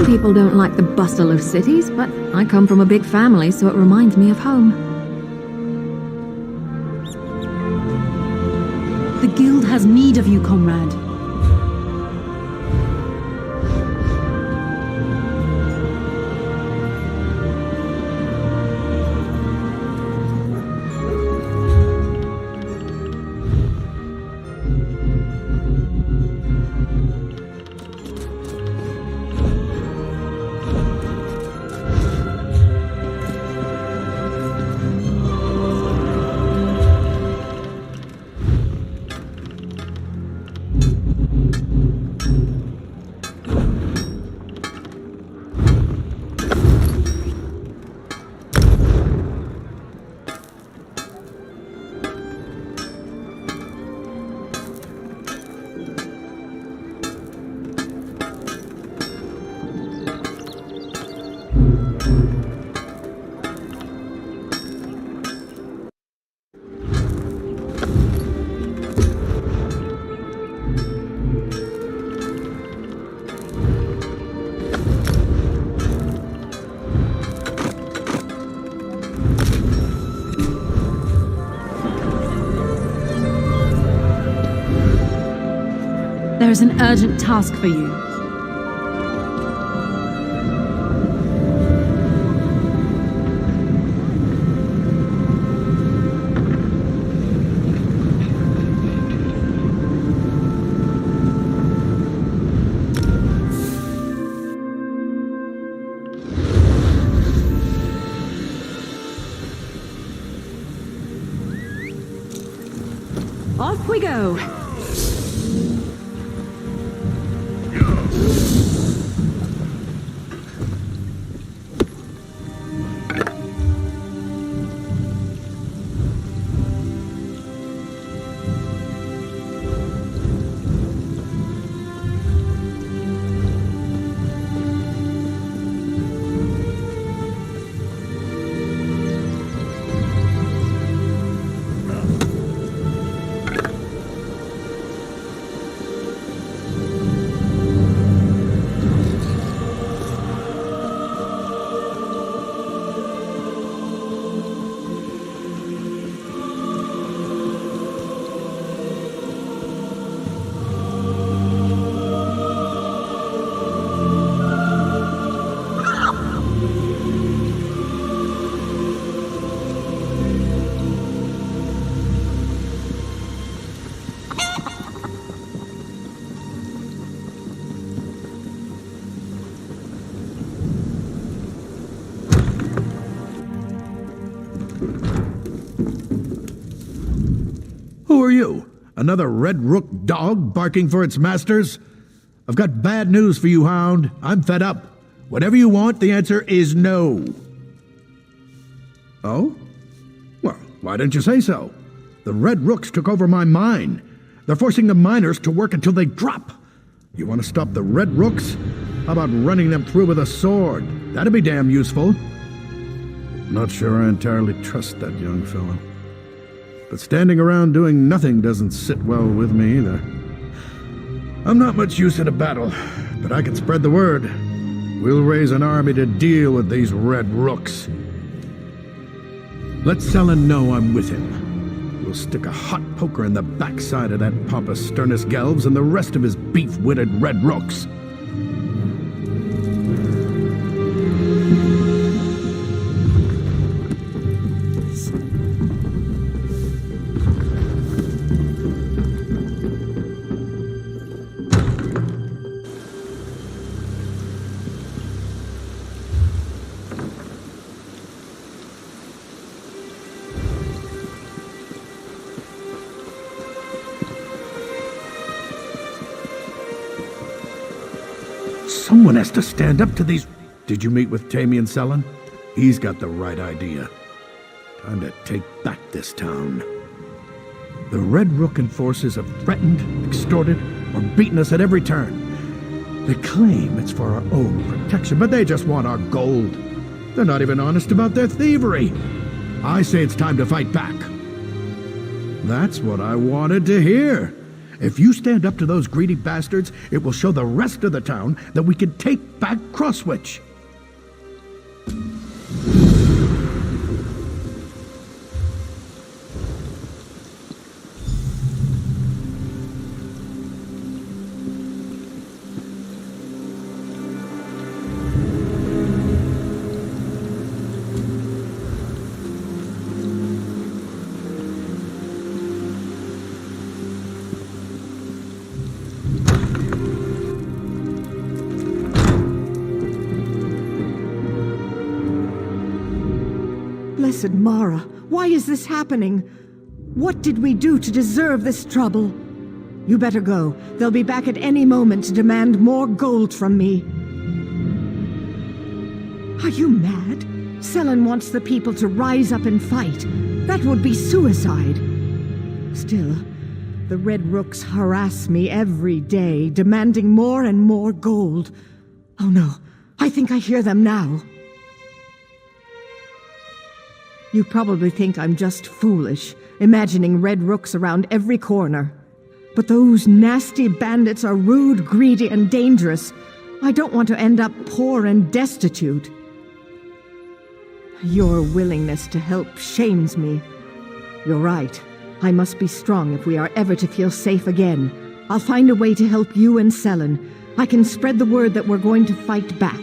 People don't like the bustle of cities, but I come from a big family, so it reminds me of home. The guild has need of you, comrade. There is an urgent task for you. Off we go! Who are you? Another red rook dog barking for its masters? I've got bad news for you, Hound. I'm fed up. Whatever you want, the answer is no. Oh? Well, why didn't you say so? The red rooks took over my mine. They're forcing the miners to work until they drop. You want to stop the red rooks? How about running them through with a sword? That'd be damn useful. Not sure I entirely trust that young fellow. But standing around doing nothing doesn't sit well with me either. I'm not much use in a battle, but I can spread the word. We'll raise an army to deal with these red rooks. Let Selen know I'm with him. We'll stick a hot poker in the backside of that pompous Sternus Gelves and the rest of his beef-witted red rooks. Someone has to stand up to these... Did you meet with Tammy and Selen? He's got the right idea. Time to take back this town. The Red Rook and forces have threatened, extorted, or beaten us at every turn. They claim it's for our own protection, but they just want our gold. They're not even honest about their thievery. I say it's time to fight back. That's what I wanted to hear. If you stand up to those greedy bastards, it will show the rest of the town that we can take back Crosswitch. Blessed Mara, why is this happening? What did we do to deserve this trouble? You better go. They'll be back at any moment to demand more gold from me. Are you mad? Selen wants the people to rise up and fight. That would be suicide. Still, the Red Rooks harass me every day, demanding more and more gold. Oh no, I think I hear them now. You probably think I'm just foolish, imagining Red Rooks around every corner. But those nasty bandits are rude, greedy, and dangerous. I don't want to end up poor and destitute. Your willingness to help shames me. You're right. I must be strong if we are ever to feel safe again. I'll find a way to help you and Selen. I can spread the word that we're going to fight back.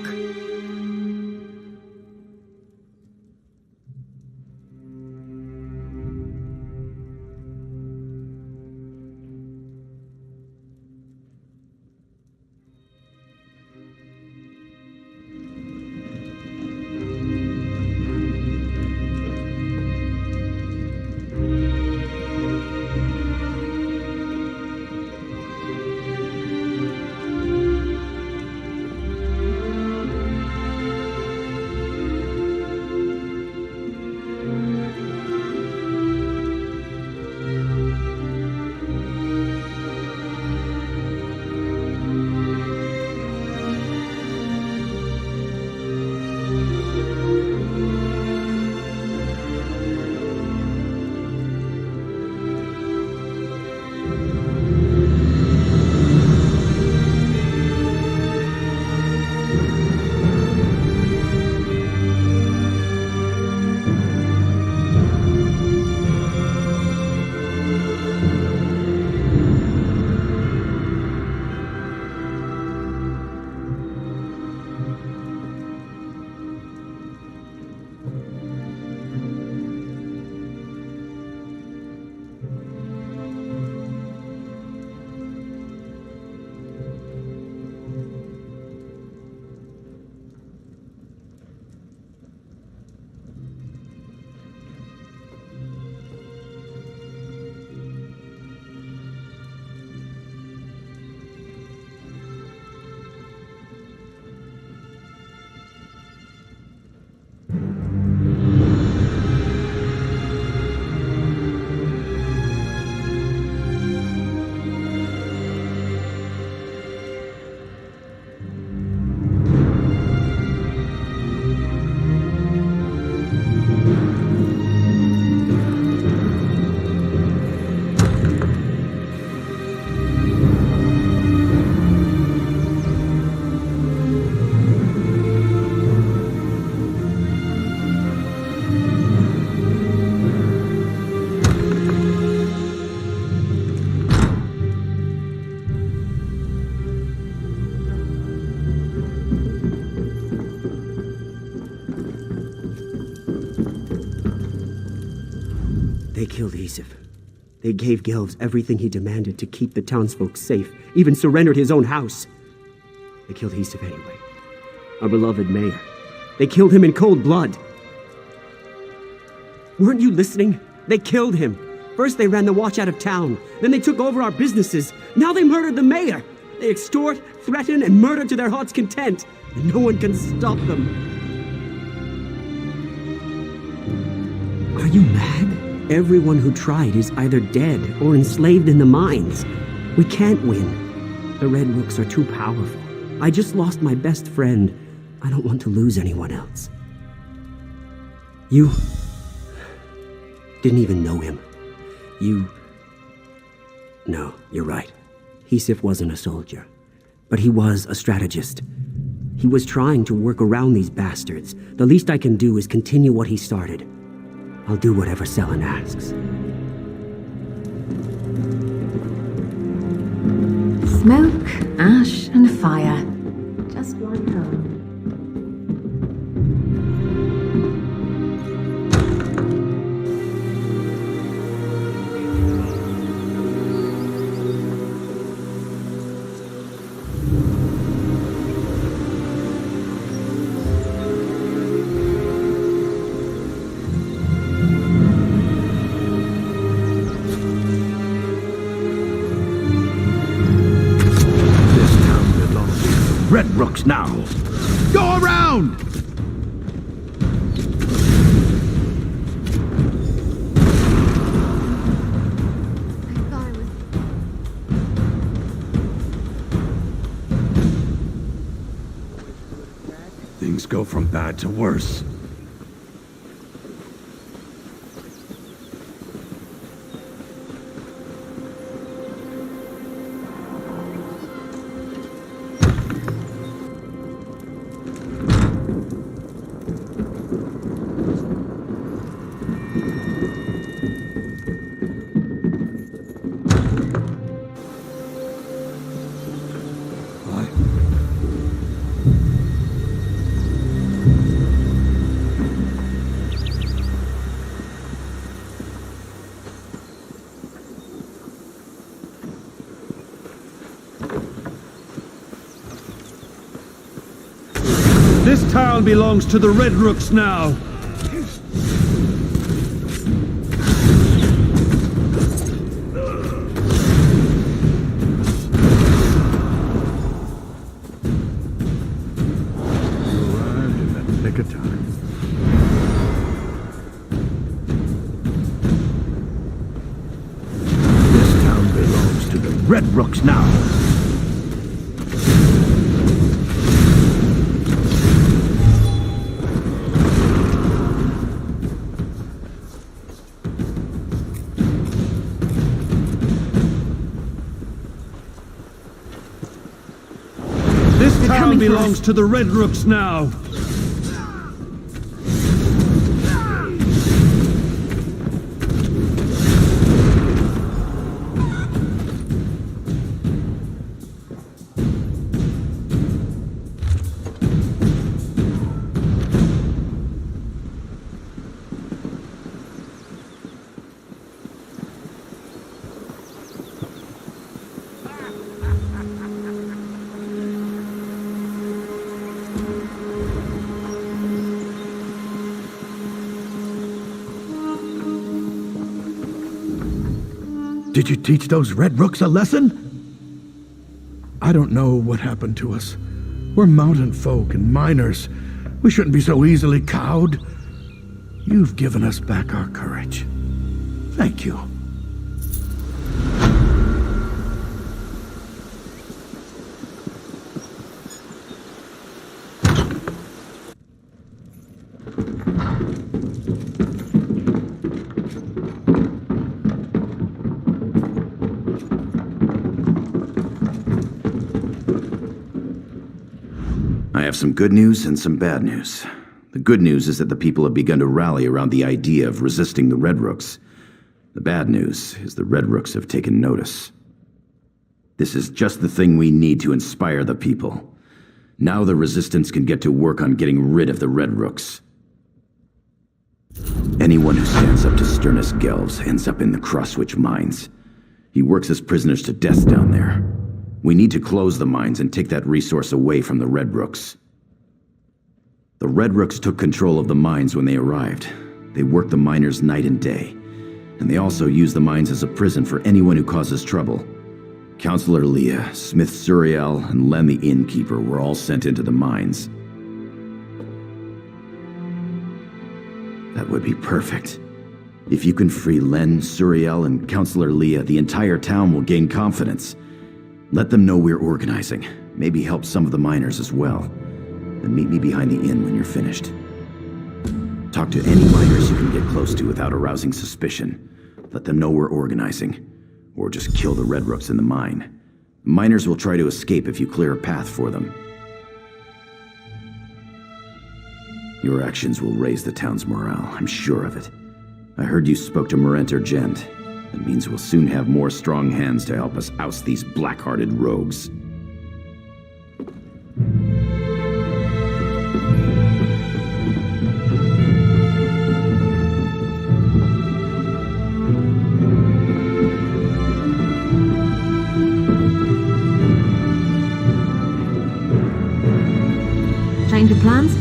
They killed Yusuf. They gave Gelves everything he demanded to keep the townsfolk safe, even surrendered his own house. They killed Yusuf anyway. Our beloved mayor. They killed him in cold blood. Weren't you listening? They killed him. First they ran the watch out of town. Then they took over our businesses. Now they murdered the mayor. They extort, threaten, and murder to their heart's content. And no one can stop them. Are you Everyone who tried is either dead or enslaved in the mines. We can't win. The Red Rooks are too powerful. I just lost my best friend. I don't want to lose anyone else. You didn't even know him. No, you're right. Hisif wasn't a soldier, but he was a strategist. He was trying to work around these bastards. The least I can do is continue what he started. I'll do whatever Selen asks. Smoke, ash, and fire. Just like home. Red Rooks now! Go around! Things go from bad to worse. This town belongs to the Red Rooks now. You arrived in the nick of time. This town belongs to the Red Rooks now. This town belongs to the Red Rooks now. Did you teach those Red Rooks a lesson? I don't know what happened to us. We're mountain folk and miners. We shouldn't be so easily cowed. You've given us back our courage. Thank you. I have some good news and some bad news. The good news is that the people have begun to rally around the idea of resisting the Red Rooks. The bad news is the Red Rooks have taken notice. This is just the thing we need to inspire the people. Now the Resistance can get to work on getting rid of the Red Rooks. Anyone who stands up to Sternus Gelves ends up in the Crosswitch mines. He works his prisoners to death down there. We need to close the mines and take that resource away from the Red Rooks. The Red Rooks took control of the mines when they arrived. They worked the miners night and day. And they also use the mines as a prison for anyone who causes trouble. Counselor Leah, Smith Suriel, and Len the Innkeeper were all sent into the mines. That would be perfect. If you can free Len, Suriel, and Counselor Leah, the entire town will gain confidence. Let them know we're organizing. Maybe help some of the miners as well. And meet me behind the inn when you're finished. Talk to any miners you can get close to without arousing suspicion. Let them know we're organizing. Or just kill the Red Rooks in the mine. Miners will try to escape if you clear a path for them. Your actions will raise the town's morale, I'm sure of it. I heard you spoke to Marenter Gent. That means we'll soon have more strong hands to help us oust these black-hearted rogues. Change of plans?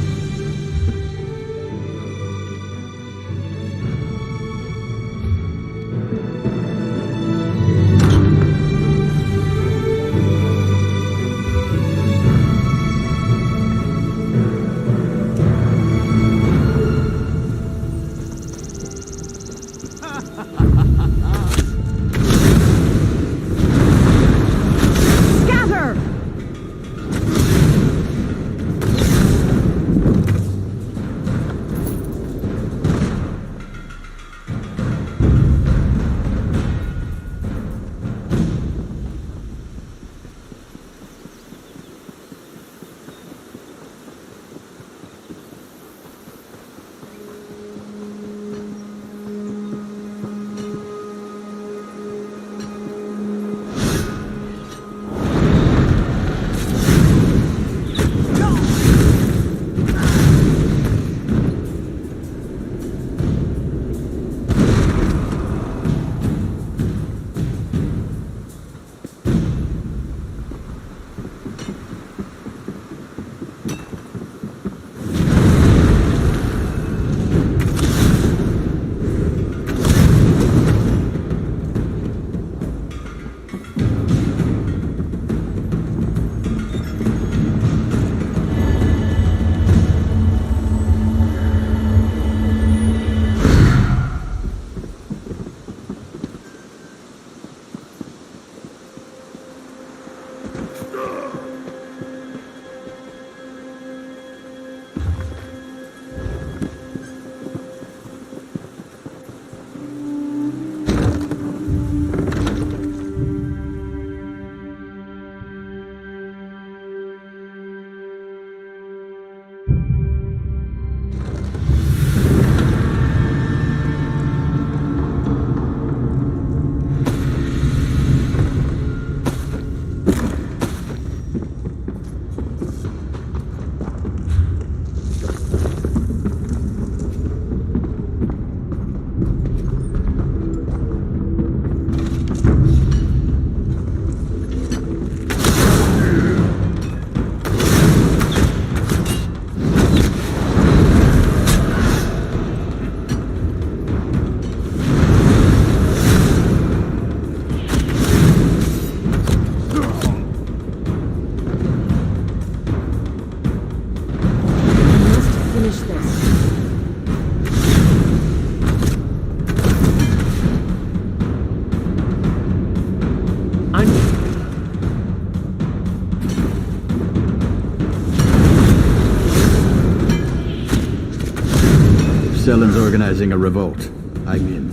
Selen's organizing a revolt. I'm in.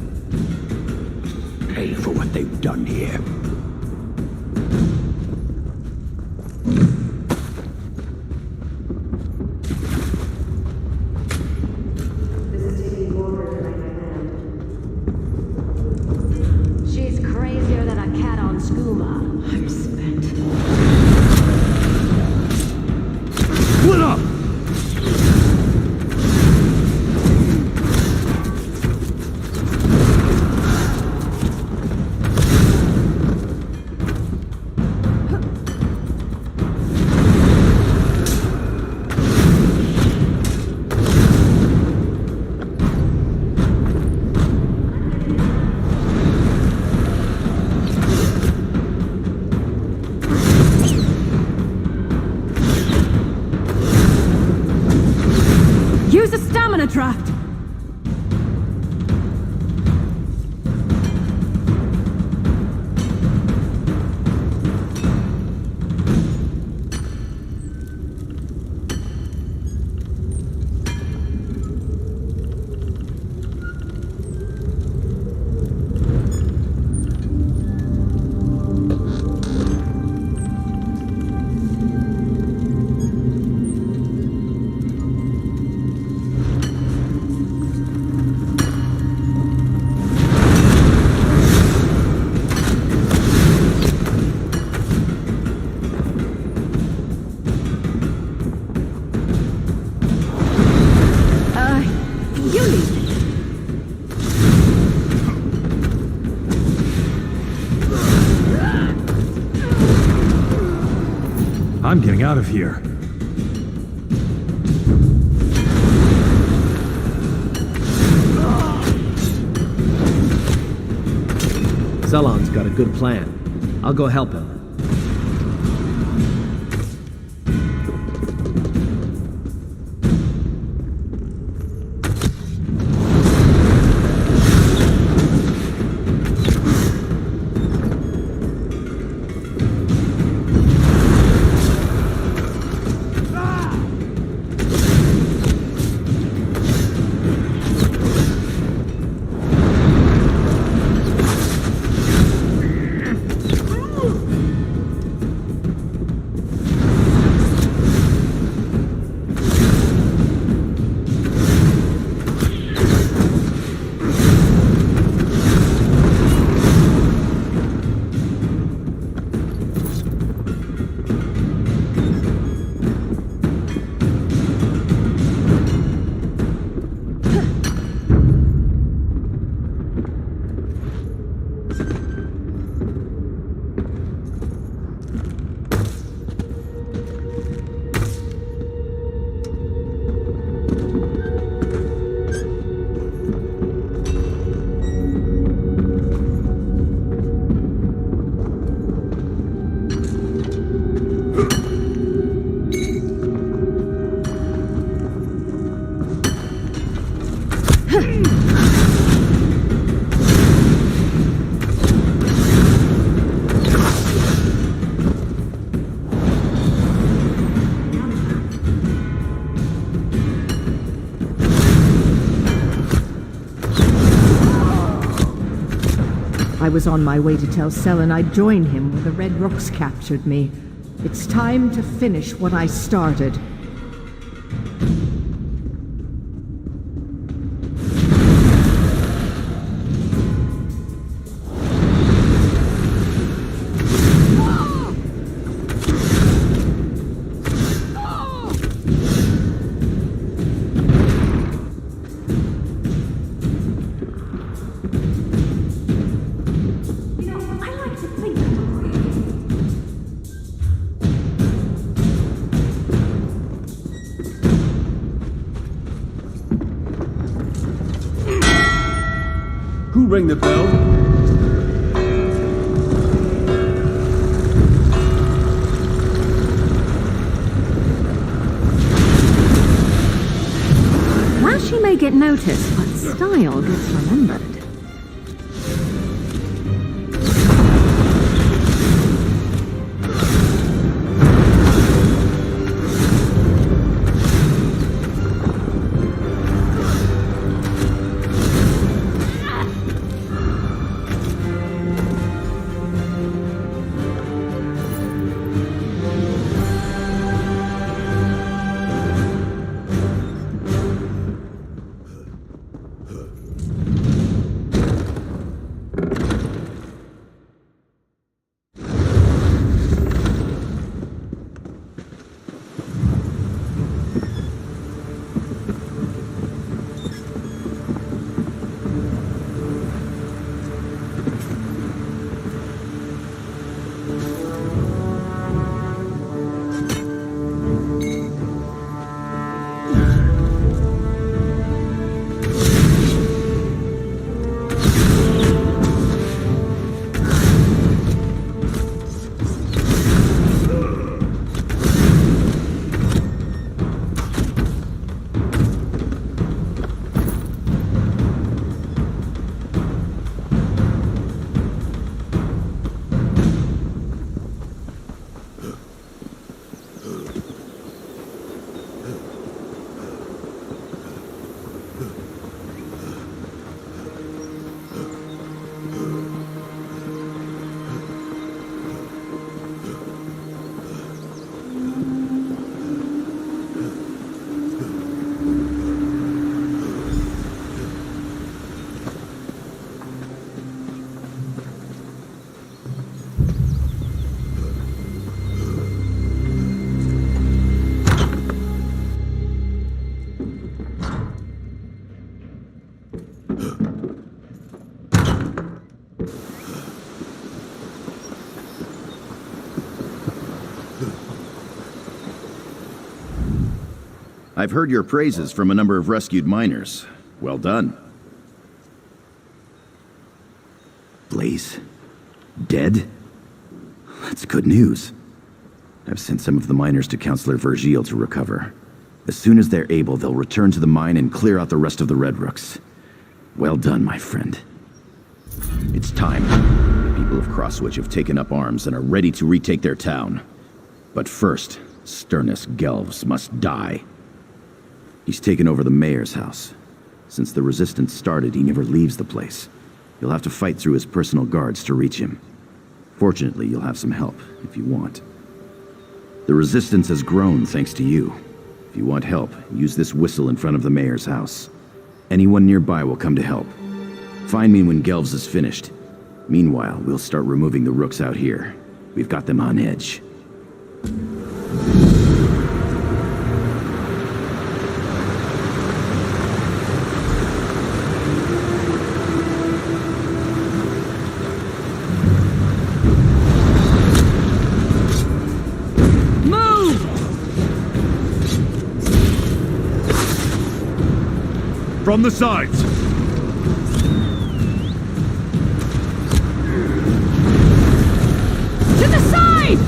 Pay for what they've done here. She's crazier than a cat on skooma. I'm spent. Split up! Use a stamina draft! I'm getting out of here. Zelon's got a good plan. I'll go help him. I was on my way to tell Selen I'd join him when the Red Rooks captured me. It's time to finish what I started. Who rang the bell? Flashy may get noticed, but style gets remembered. I've heard your praises from a number of rescued miners. Well done. Blaze? Dead? That's good news. I've sent some of the miners to Counselor Vergil to recover. As soon as they're able, they'll return to the mine and clear out the rest of the Red Rooks. Well done, my friend. It's time. The people of Crosswitch have taken up arms and are ready to retake their town. But first, Sternus Gelves must die. He's taken over the mayor's house. Since the resistance started, he never leaves the place. You'll have to fight through his personal guards to reach him. Fortunately, you'll have some help, if you want. The resistance has grown thanks to you. If you want help, use this whistle in front of the mayor's house. Anyone nearby will come to help. Find me when Gelves is finished. Meanwhile, we'll start removing the Rooks out here. We've got them on edge. From the sides! To the side!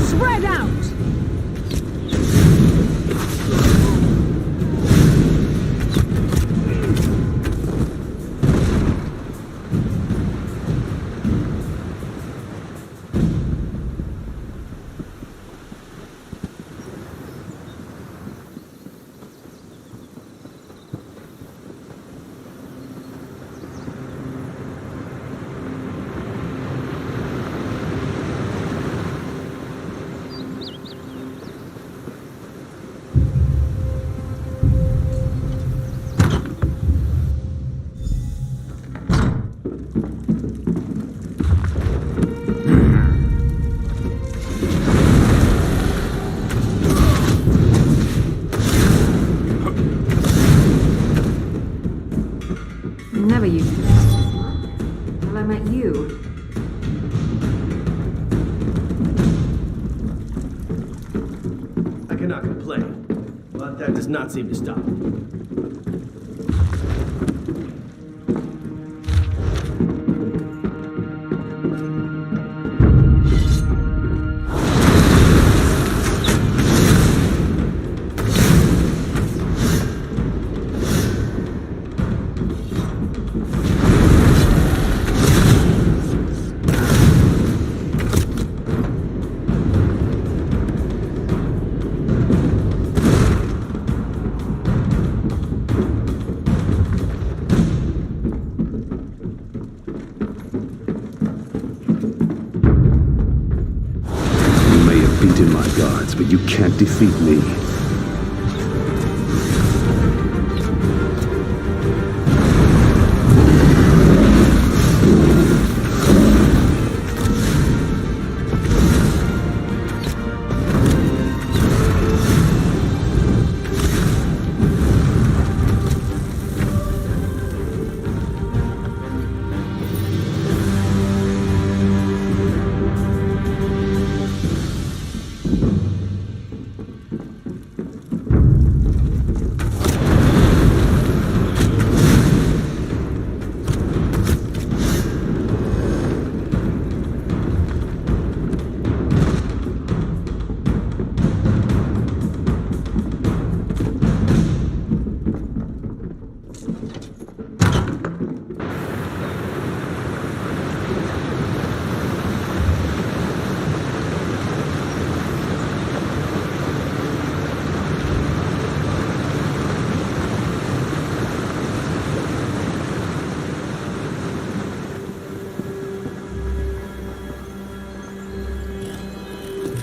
Spread out! Never used it. Well, I met you. I cannot complain, but that does not seem to stop. Beaten my guards, but you can't defeat me.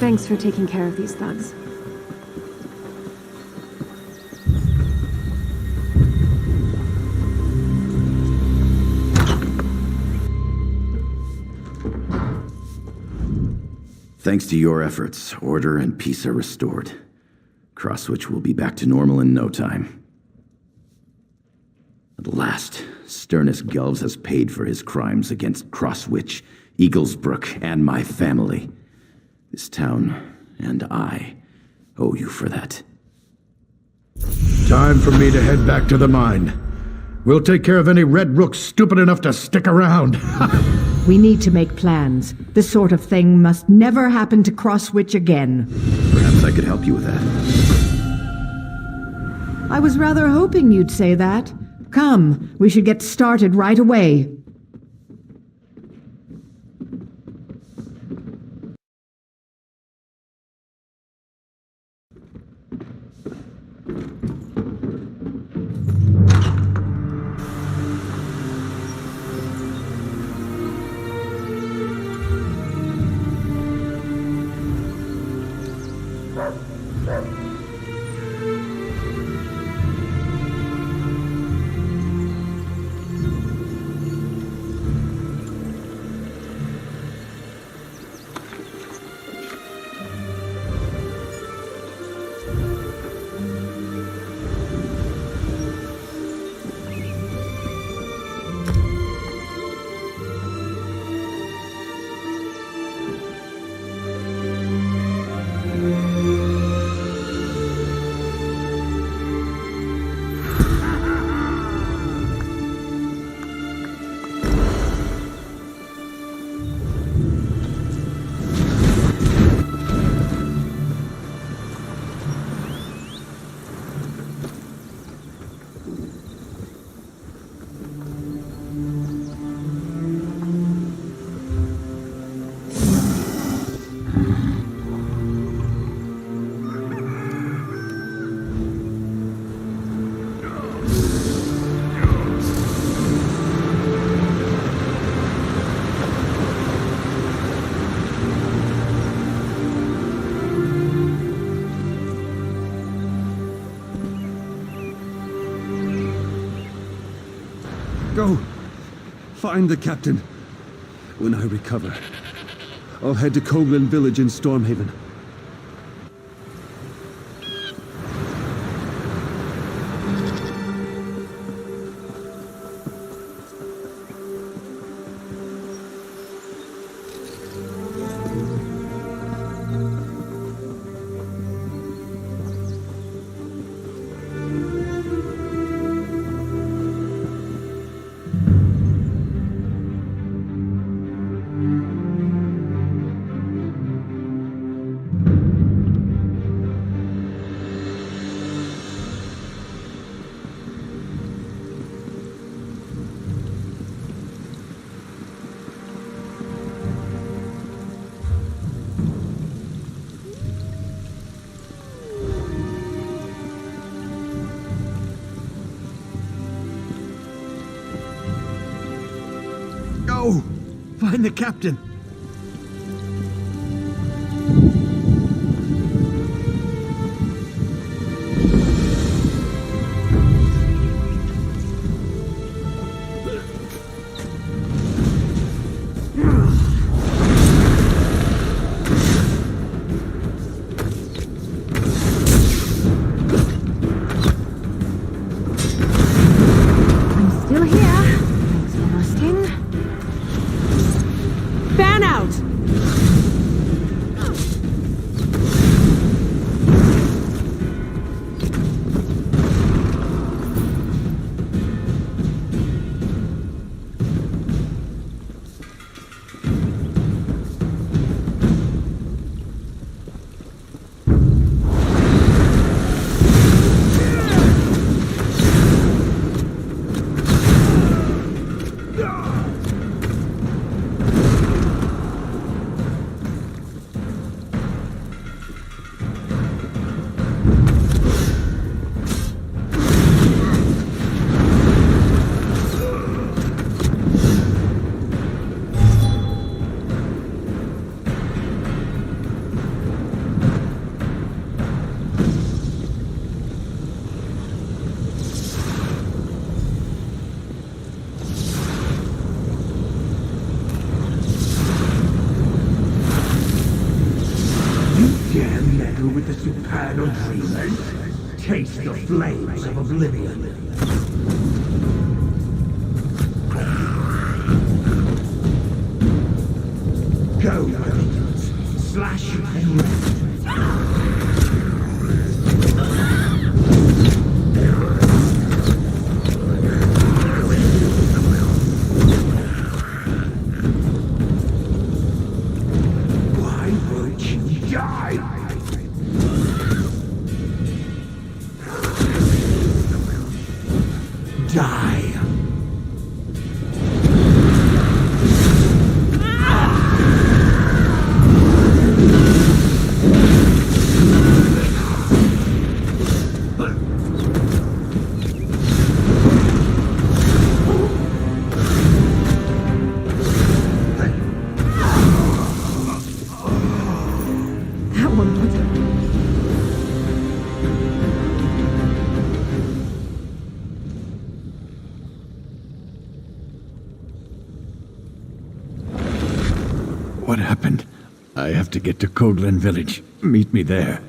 Thanks for taking care of these thugs. Thanks to your efforts, order and peace are restored. Crosswitch will be back to normal in no time. At last, Sternus Gelves has paid for his crimes against Crosswitch, Eaglesbrook, and my family. This town and I owe you for that. Time for me to head back to the mine. We'll take care of any Red Rooks stupid enough to stick around. We need to make plans. This sort of thing must never happen to Crosswitch again. Perhaps I could help you with that. I was rather hoping you'd say that. Come, we should get started right away. Go! Find the captain. When I recover, I'll head to Coghlan Village in Stormhaven. Go! Find the captain! Still here. Thanks for asking. Fan out! With the supernal dreamers, taste the flames of oblivion. Go, my beloveds. Slash and rend. Why would you die? Die. That one was What happened? I have to get to Coglan Village. Meet me there.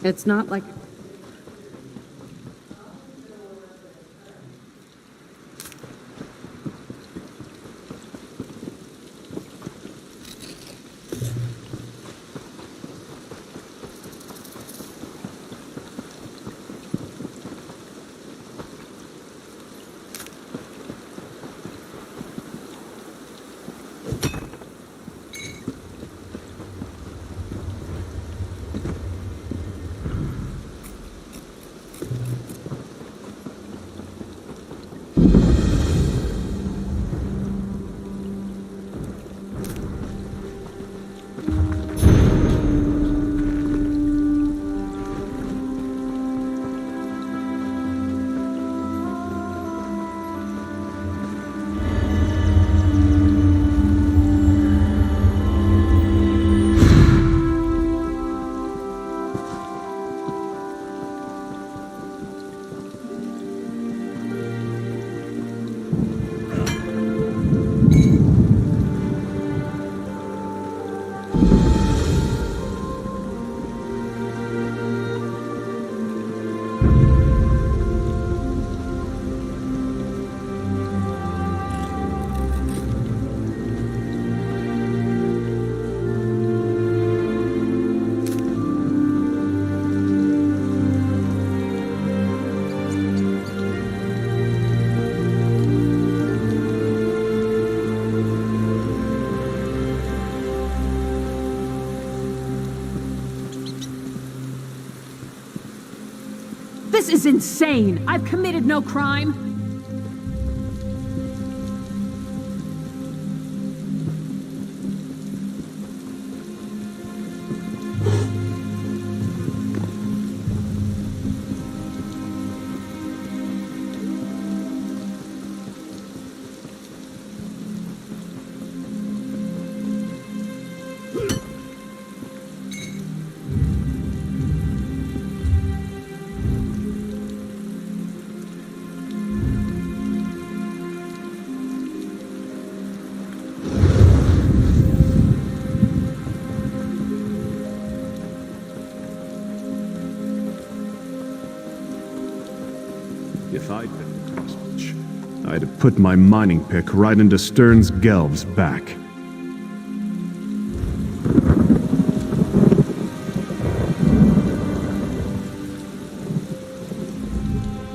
It's not like... This is insane! I've committed no crime! If I'd been Crosswitch, I'd have put my mining pick right into Stern's Gelv's back.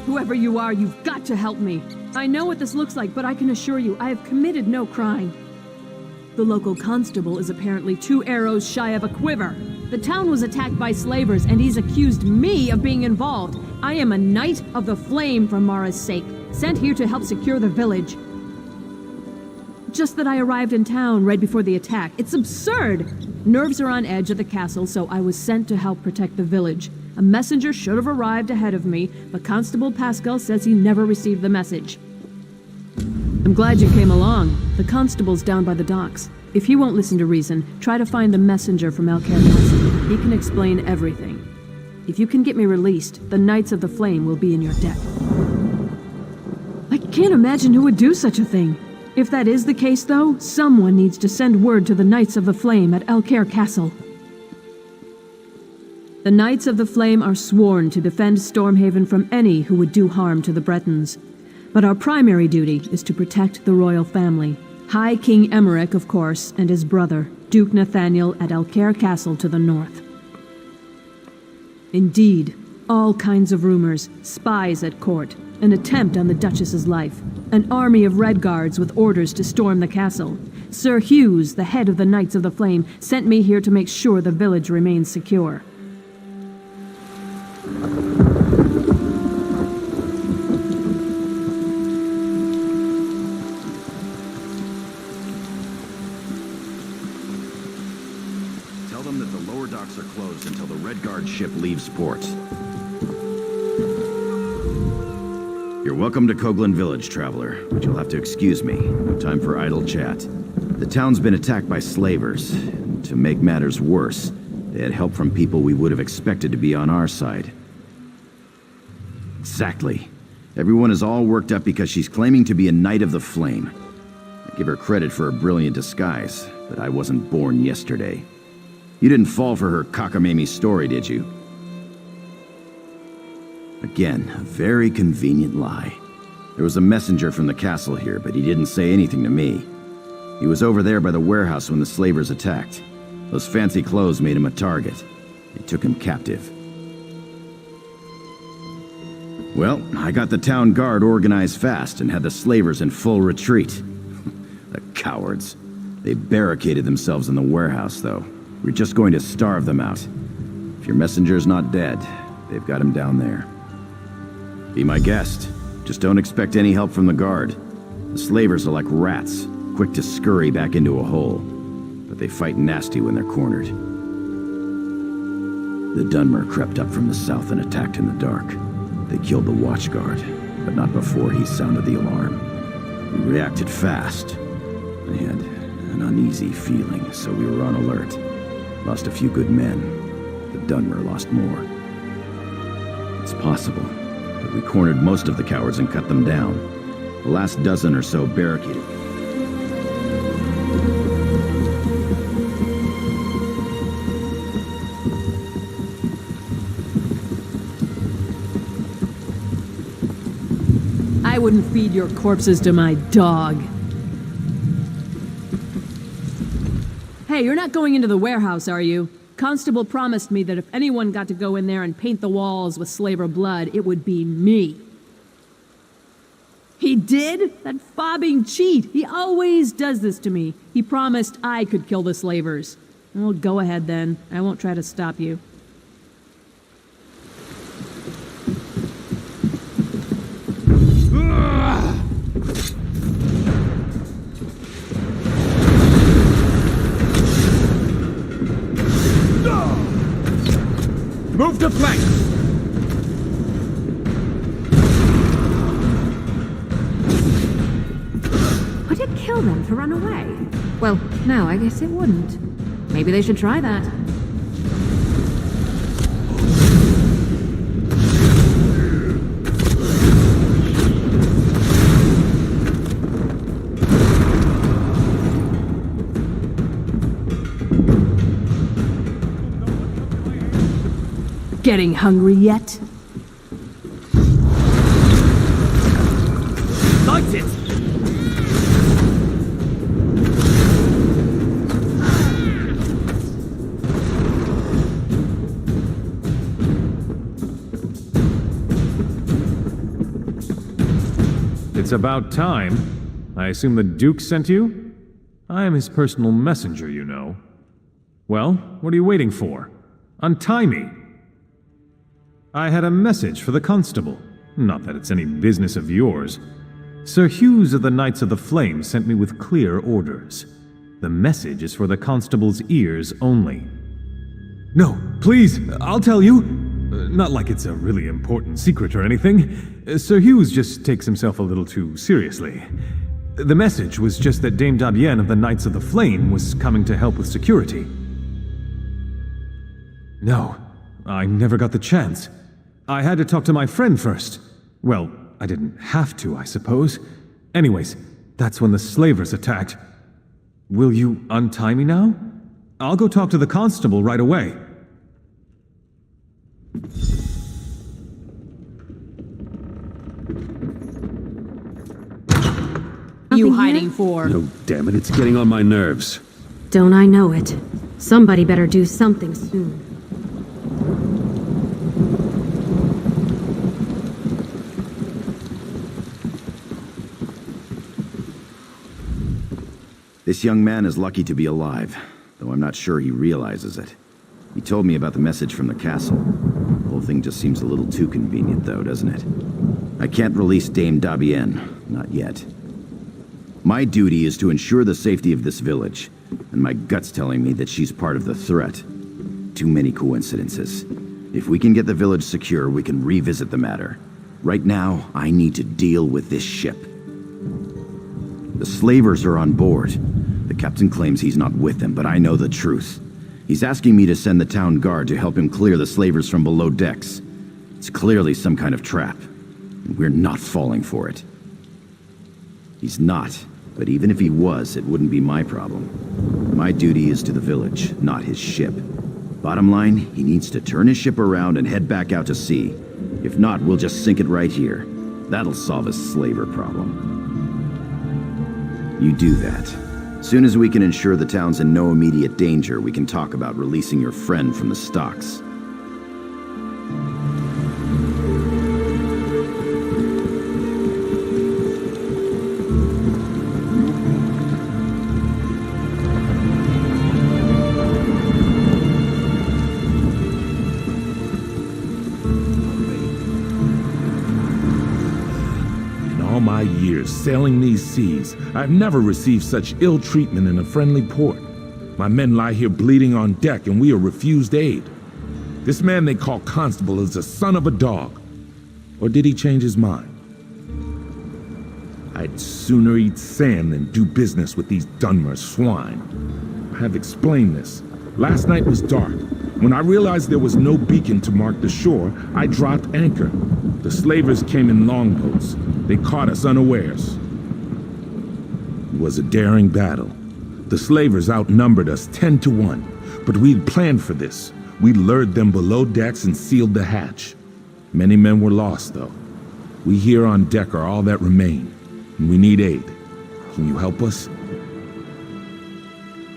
Whoever you are, you've got to help me. I know what this looks like, but I can assure you, I have committed no crime. The local constable is apparently 2 arrows shy of a quiver. The town was attacked by slavers, and he's accused me of being involved. I am a Knight of the Flame for Mara's sake, sent here to help secure the village. Just that I arrived in town right before the attack. It's absurd! Nerves are on edge at the castle, so I was sent to help protect the village. A messenger should have arrived ahead of me, but Constable Pascal says he never received the message. I'm glad you came along. The constable's down by the docks. If he won't listen to reason, try to find the messenger from Alcaire Castle. He can explain everything. If you can get me released, the Knights of the Flame will be in your debt. I can't imagine who would do such a thing. If that is the case, though, someone needs to send word to the Knights of the Flame at Alcaire Castle. The Knights of the Flame are sworn to defend Stormhaven from any who would do harm to the Bretons. But our primary duty is to protect the royal family. High King Emmerich, of course, and his brother, Duke Nathaniel, at Alcaire Castle to the north. Indeed, all kinds of rumors, spies at court, an attempt on the Duchess's life, an army of Red Guards with orders to storm the castle. Sir Hughes, the head of the Knights of the Flame, sent me here to make sure the village remains secure. Tell them that the lower docks are closed until the Red Guard ship leaves port. You're welcome to Coghlan Village, traveler, but you'll have to excuse me. No time for idle chat. The town's been attacked by slavers. And to make matters worse, they had help from people we would have expected to be on our side. Exactly. Everyone is all worked up because she's claiming to be a Knight of the Flame. I give her credit for a brilliant disguise, but I wasn't born yesterday. You didn't fall for her cockamamie story, did you? Again, a very convenient lie. There was a messenger from the castle here, but he didn't say anything to me. He was over there by the warehouse when the slavers attacked. Those fancy clothes made him a target. They took him captive. Well, I got the town guard organized fast and had the slavers in full retreat. The cowards. They barricaded themselves in the warehouse, though. We're just going to starve them out. If your messenger's not dead, they've got him down there. Be my guest. Just don't expect any help from the guard. The slavers are like rats, quick to scurry back into a hole. But they fight nasty when they're cornered. The Dunmer crept up from the south and attacked in the dark. They killed the watchguard, but not before he sounded the alarm. We reacted fast. I had an uneasy feeling, so we were on alert. Lost a few good men. The Dunmer lost more. It's possible. But we cornered most of the cowards and cut them down. The last dozen or so barricaded. I wouldn't feed your corpses to my dog. Hey, you're not going into the warehouse, are you? Constable promised me that if anyone got to go in there and paint the walls with slaver blood, it would be me. He did? That fobbing cheat. He always does this to me. He promised I could kill the slavers. Well, go ahead then. I won't try to stop you. Move to flank! Would it kill them to run away? Well, no, I guess it wouldn't. Maybe they should try that. Getting hungry yet? Light it! It's about time. I assume the Duke sent you? I am his personal messenger, you know. Well, what are you waiting for? Untie me! I had a message for the constable. Not that it's any business of yours. Sir Hughes of the Knights of the Flame sent me with clear orders. The message is for the constable's ears only. No, please, I'll tell you. Not like it's a really important secret or anything. Sir Hughes just takes himself a little too seriously. The message was just that Dame Dabienne of the Knights of the Flame was coming to help with security. No, I never got the chance. I had to talk to my friend first. Well, I didn't have to, I suppose. Anyways, that's when the slavers attacked. Will you untie me now? I'll go talk to the constable right away. You hiding for? No, damn it, it's getting on my nerves. Don't I know it? Somebody better do something soon. This young man is lucky to be alive, though I'm not sure he realizes it. He told me about the message from the castle. The whole thing just seems a little too convenient, though, doesn't it? I can't release Dame Dabienne. Not yet. My duty is to ensure the safety of this village, and my gut's telling me that she's part of the threat. Too many coincidences. If we can get the village secure, we can revisit the matter. Right now, I need to deal with this ship. The slavers are on board. The captain claims he's not with them, but I know the truth. He's asking me to send the town guard to help him clear the slavers from below decks. It's clearly some kind of trap, and we're not falling for it. He's not, but even if he was, it wouldn't be my problem. My duty is to the village, not his ship. Bottom line, he needs to turn his ship around and head back out to sea. If not, we'll just sink it right here. That'll solve his slaver problem. You do that. Soon as we can ensure the town's in no immediate danger, we can talk about releasing your friend from the stocks. all my years sailing these seas, I've never received such ill treatment in a friendly port. My men lie here bleeding on deck and we are refused aid. This man they call Constable is the son of a dog. Or did he change his mind? I'd sooner eat sand than do business with these Dunmer swine. I have explained this. Last night was dark. When I realized there was no beacon to mark the shore, I dropped anchor. The slavers came in longboats. They caught us unawares. It was a daring battle. The slavers outnumbered us 10 to 1, but we'd planned for this. We lured them below decks and sealed the hatch. Many men were lost, though. We here on deck are all that remain, and we need aid. Can you help us?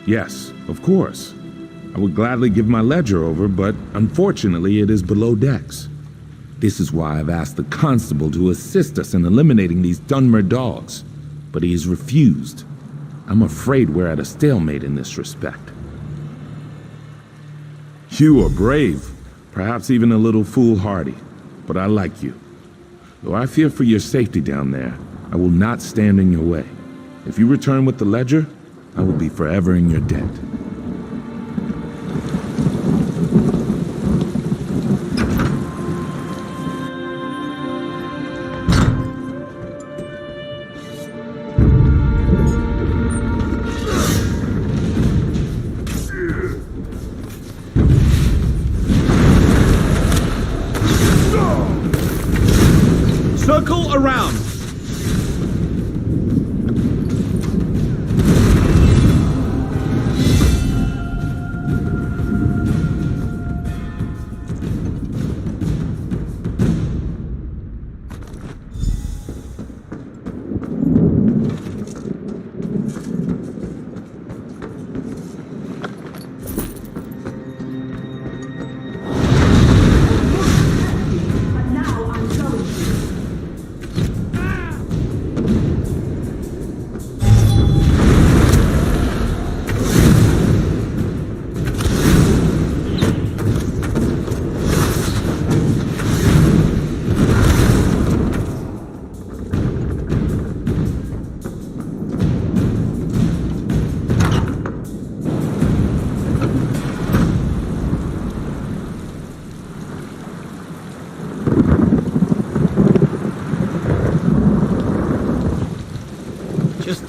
Yes, of course. I would gladly give my ledger over, but unfortunately it is below decks. This is why I've asked the constable to assist us in eliminating these Dunmer dogs, but he has refused. I'm afraid we're at a stalemate in this respect. You are brave, perhaps even a little foolhardy, but I like you. Though I fear for your safety down there, I will not stand in your way. If you return with the ledger, I will be forever in your debt. Circle around!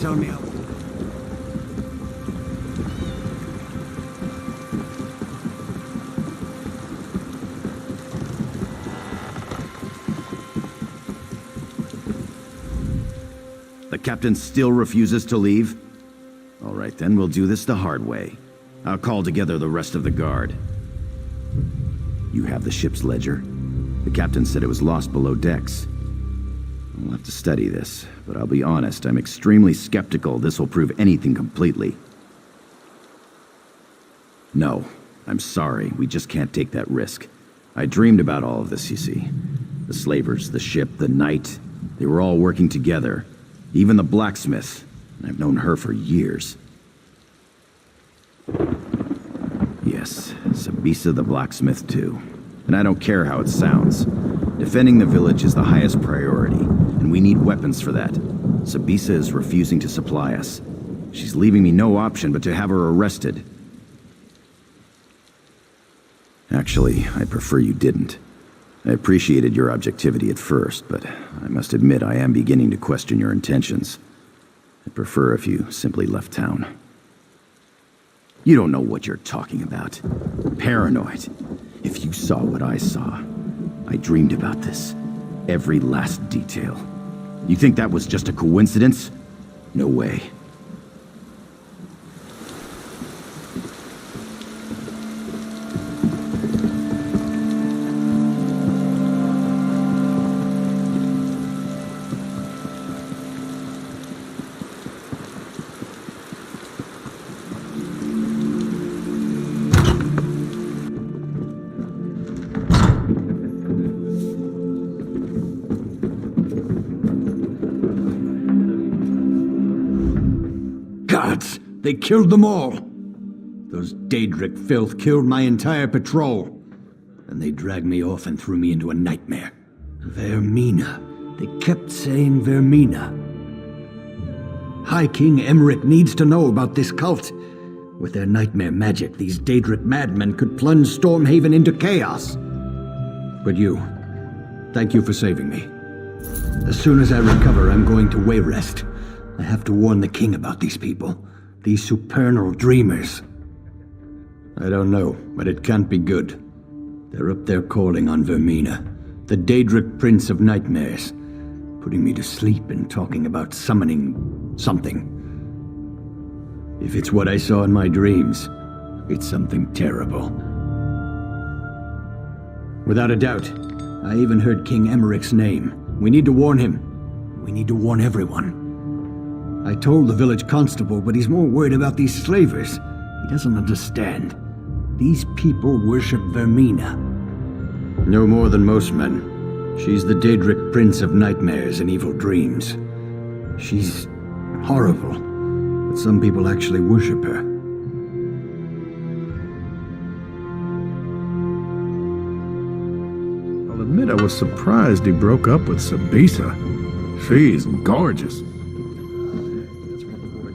tell me how... The captain still refuses to leave? All right, then we'll do this the hard way. I'll call together the rest of the guard. You have the ship's ledger? The captain said it was lost below decks. I'll have to study this, but I'll be honest, I'm extremely skeptical this will prove anything completely. No, I'm sorry, we just can't take that risk. I dreamed about all of this, you see. The slavers, the ship, the knight, they were all working together. Even the blacksmith. I've known her for years. Yes, Sabisa the blacksmith too. And I don't care how it sounds. Defending the village is the highest priority, and we need weapons for that. Sabisa is refusing to supply us. She's leaving me no option but to have her arrested. Actually, I prefer you didn't. I appreciated your objectivity at first, but I must admit I am beginning to question your intentions. I'd prefer if you simply left town. You don't know what you're talking about. Paranoid. If you saw what I saw, I dreamed about this. Every last detail. You think that was just a coincidence? No way. They killed them all. Those Daedric filth killed my entire patrol. And they dragged me off and threw me into a nightmare. Vermina. They kept saying Vermina. High King Emmerich needs to know about this cult. With their nightmare magic, these Daedric madmen could plunge Stormhaven into chaos. But thank you for saving me. As soon as I recover, I'm going to Wayrest. I have to warn the king about these people. These supernal dreamers. I don't know, but it can't be good. They're up there calling on Vermina, the Daedric Prince of Nightmares, putting me to sleep and talking about summoning something. If it's what I saw in my dreams, it's something terrible. Without a doubt, I even heard King Emmerich's name. We need to warn him. We need to warn everyone. I told the village constable, but he's more worried about these slavers. He doesn't understand. These people worship Vermina. No more than most men. She's the Daedric Prince of Nightmares and Evil Dreams. She's horrible, but some people actually worship her. I'll admit I was surprised he broke up with Sabisa. She's gorgeous.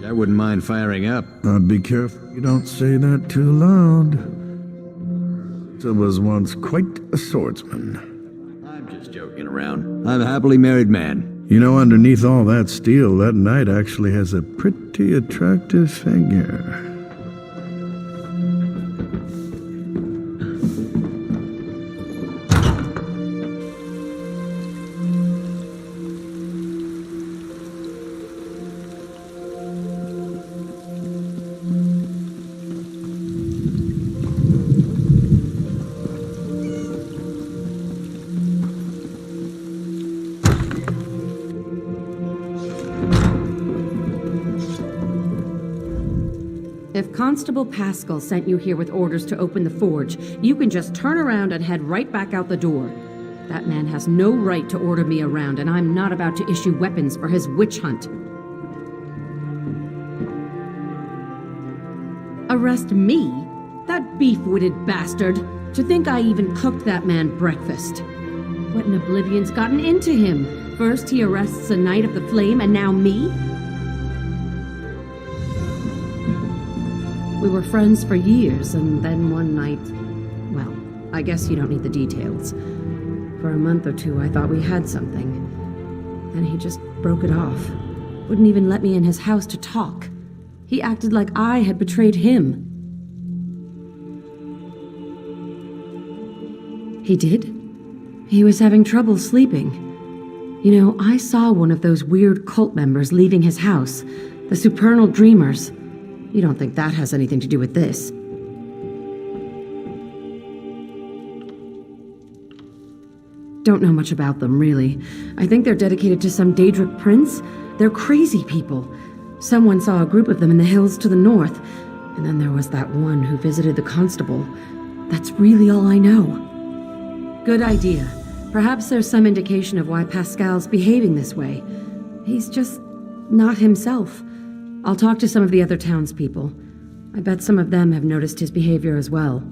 I wouldn't mind firing up. I'd be careful you don't say that too loud. It was once quite a swordsman. I'm just joking around. I'm a happily married man. You know, underneath all that steel, that knight actually has a pretty attractive figure. If Constable Pascal sent you here with orders to open the forge, you can just turn around and head right back out the door. That man has no right to order me around, and I'm not about to issue weapons for his witch hunt. Arrest me? That beef-witted bastard! To think I even cooked that man breakfast. What in oblivion's gotten into him? First he arrests a Knight of the Flame, and now me? We were friends for years, and then one night... Well, I guess you don't need the details. For a month or two, I thought we had something. Then he just broke it off. Wouldn't even let me in his house to talk. He acted like I had betrayed him. He did? He was having trouble sleeping. You know, I saw one of those weird cult members leaving his house. The supernal dreamers. You don't think that has anything to do with this? Don't know much about them, really. I think they're dedicated to some Daedric prince. They're crazy people. Someone saw a group of them in the hills to the north, and then there was that one who visited the constable. That's really all I know. Good idea. Perhaps there's some indication of why Pascal's behaving this way. He's just not himself. I'll talk to some of the other townspeople. I bet some of them have noticed his behavior as well.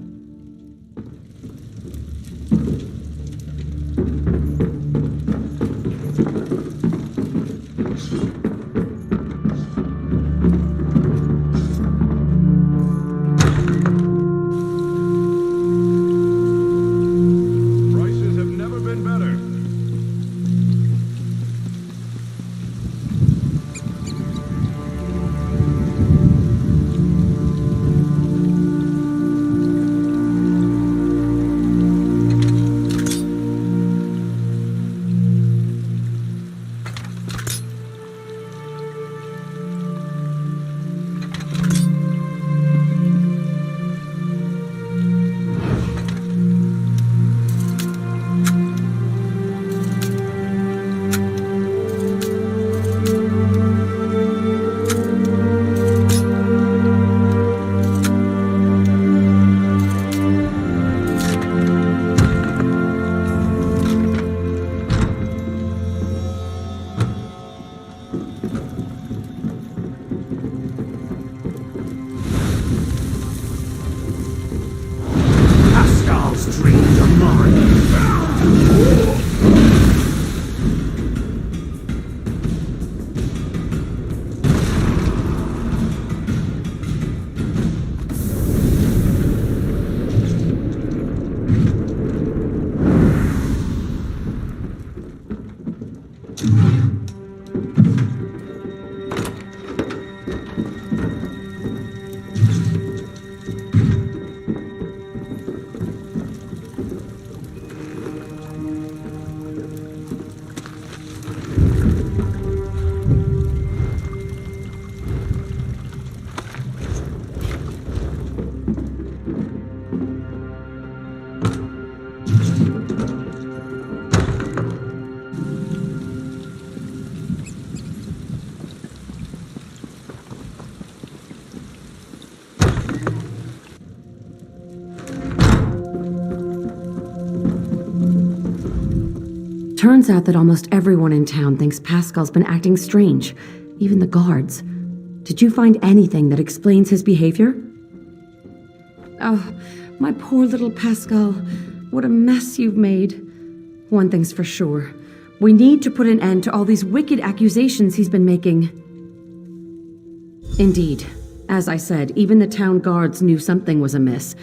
Turns out that almost everyone in town thinks Pascal's been acting strange, even the guards. Did you find anything that explains his behavior? Oh, my poor little Pascal. What a mess you've made. One thing's for sure. We need to put an end to all these wicked accusations he's been making. Indeed. As I said, even the town guards knew something was amiss.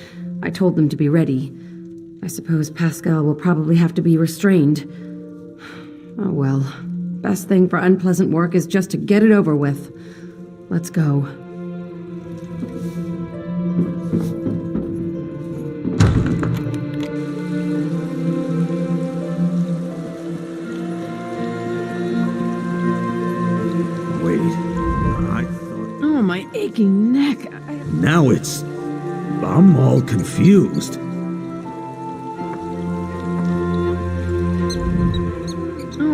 I told them to be ready. I suppose Pascal will probably have to be restrained. Oh well. Best thing for unpleasant work is just to get it over with. Let's go. Wait, I thought... Oh, my aching neck. Now I'm all confused.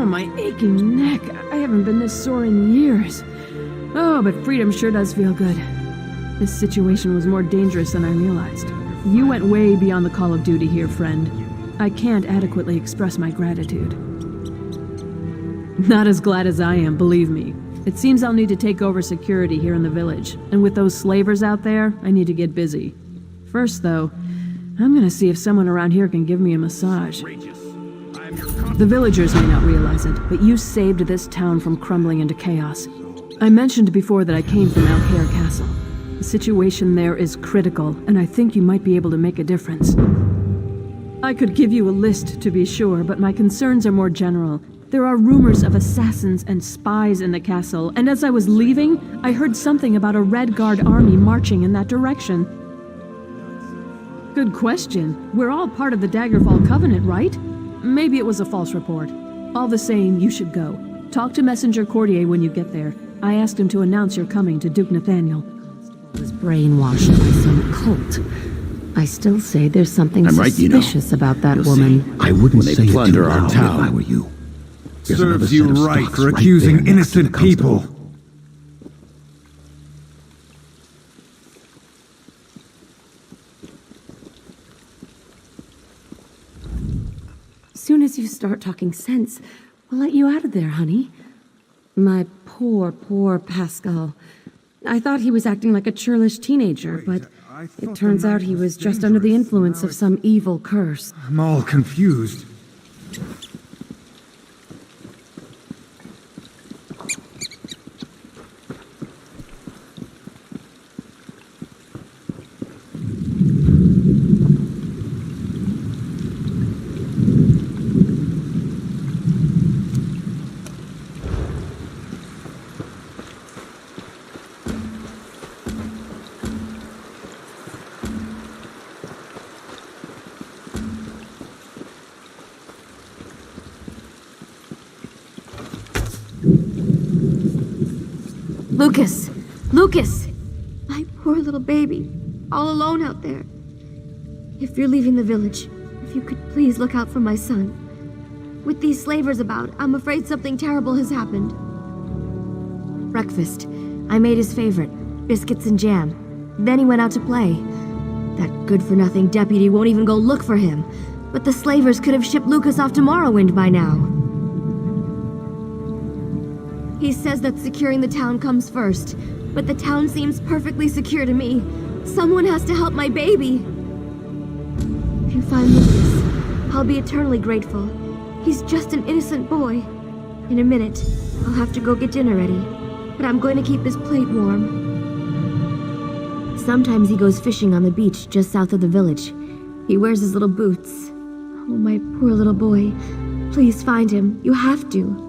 My aching neck. I haven't been this sore in years. Oh, but freedom sure does feel good. This situation was more dangerous than I realized. You went way beyond the call of duty here, friend. I can't adequately express my gratitude. Not as glad as I am, believe me. It seems I'll need to take over security here in the village, and with those slavers out there, I need to get busy. First, though, I'm gonna see if someone around here can give me a massage. The villagers may not realize it, but you saved this town from crumbling into chaos. I mentioned before that I came from Alcair Castle. The situation there is critical, and I think you might be able to make a difference. I could give you a list, to be sure, but my concerns are more general. There are rumors of assassins and spies in the castle, and as I was leaving, I heard something about a Red Guard army marching in that direction. Good question. We're all part of the Daggerfall Covenant, right? Maybe it was a false report. All the same, you should go. Talk to Messenger Cordier when you get there. I asked him to announce you're coming to Duke Nathaniel. Was brainwashed by some cult. I still say there's something suspicious about that woman. I wouldn't say it plunder too our loud town. if I were you. There's another Serves you set of right stocks for there accusing next to innocent the constable. people. Soon as you start talking sense, we'll let you out of there, honey. My poor, poor Pascal. I thought he was acting like a churlish teenager, but it turns out he was just under the influence of some evil curse. I'm all confused. Lucas! Lucas! My poor little baby. All alone out there. If you're leaving the village, if you could please look out for my son. With these slavers about, I'm afraid something terrible has happened. Breakfast. I made his favorite. Biscuits and jam. Then he went out to play. That good-for-nothing deputy won't even go look for him. But the slavers could have shipped Lucas off to Morrowind by now. He says that securing the town comes first, but the town seems perfectly secure to me. Someone has to help my baby. If you find Lucas, I'll be eternally grateful. He's just an innocent boy. In a minute, I'll have to go get dinner ready, but I'm going to keep his plate warm. Sometimes he goes fishing on the beach just south of the village. He wears his little boots. Oh, my poor little boy. Please find him. You have to.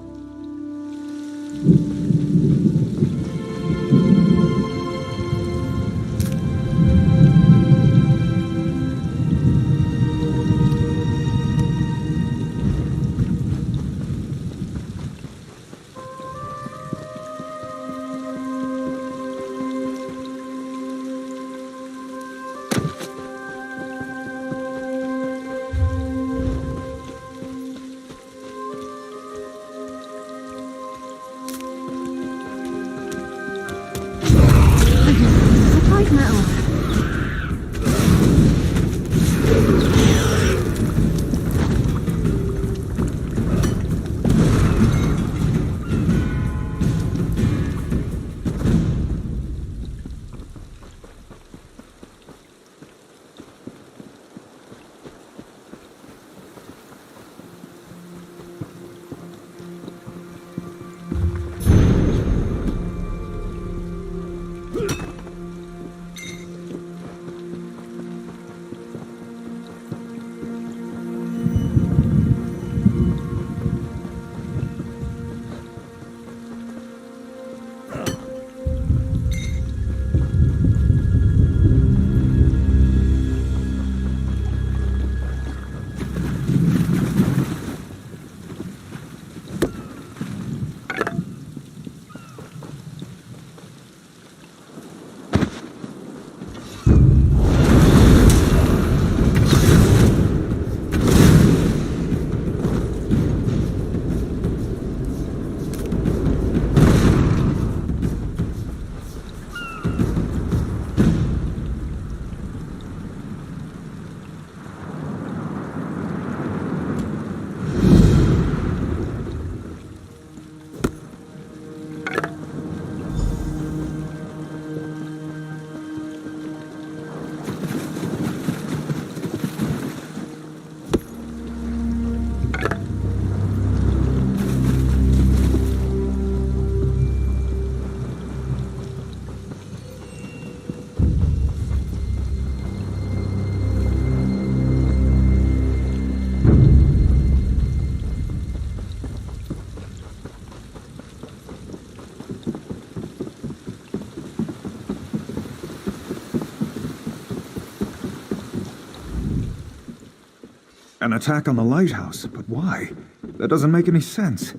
An attack on the lighthouse, but why? That doesn't make any sense.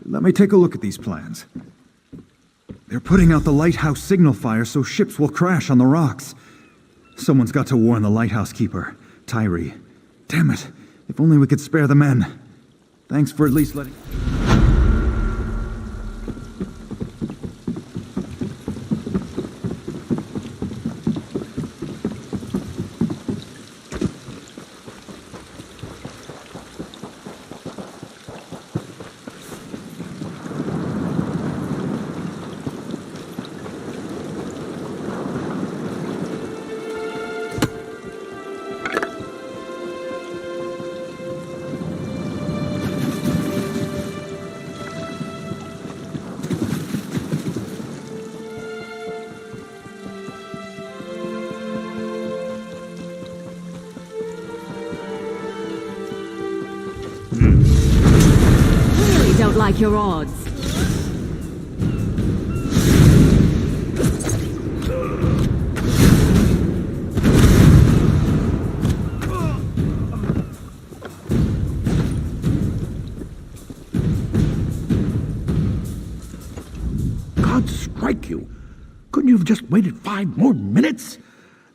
Let me take a look at these plans. They're putting out the lighthouse signal fire so ships will crash on the rocks. Someone's got to warn the lighthouse keeper, Tyree. Damn it, if only we could spare the men. Thanks for at least letting... Don't like your odds. God strike you! Couldn't you have just waited 5 more minutes?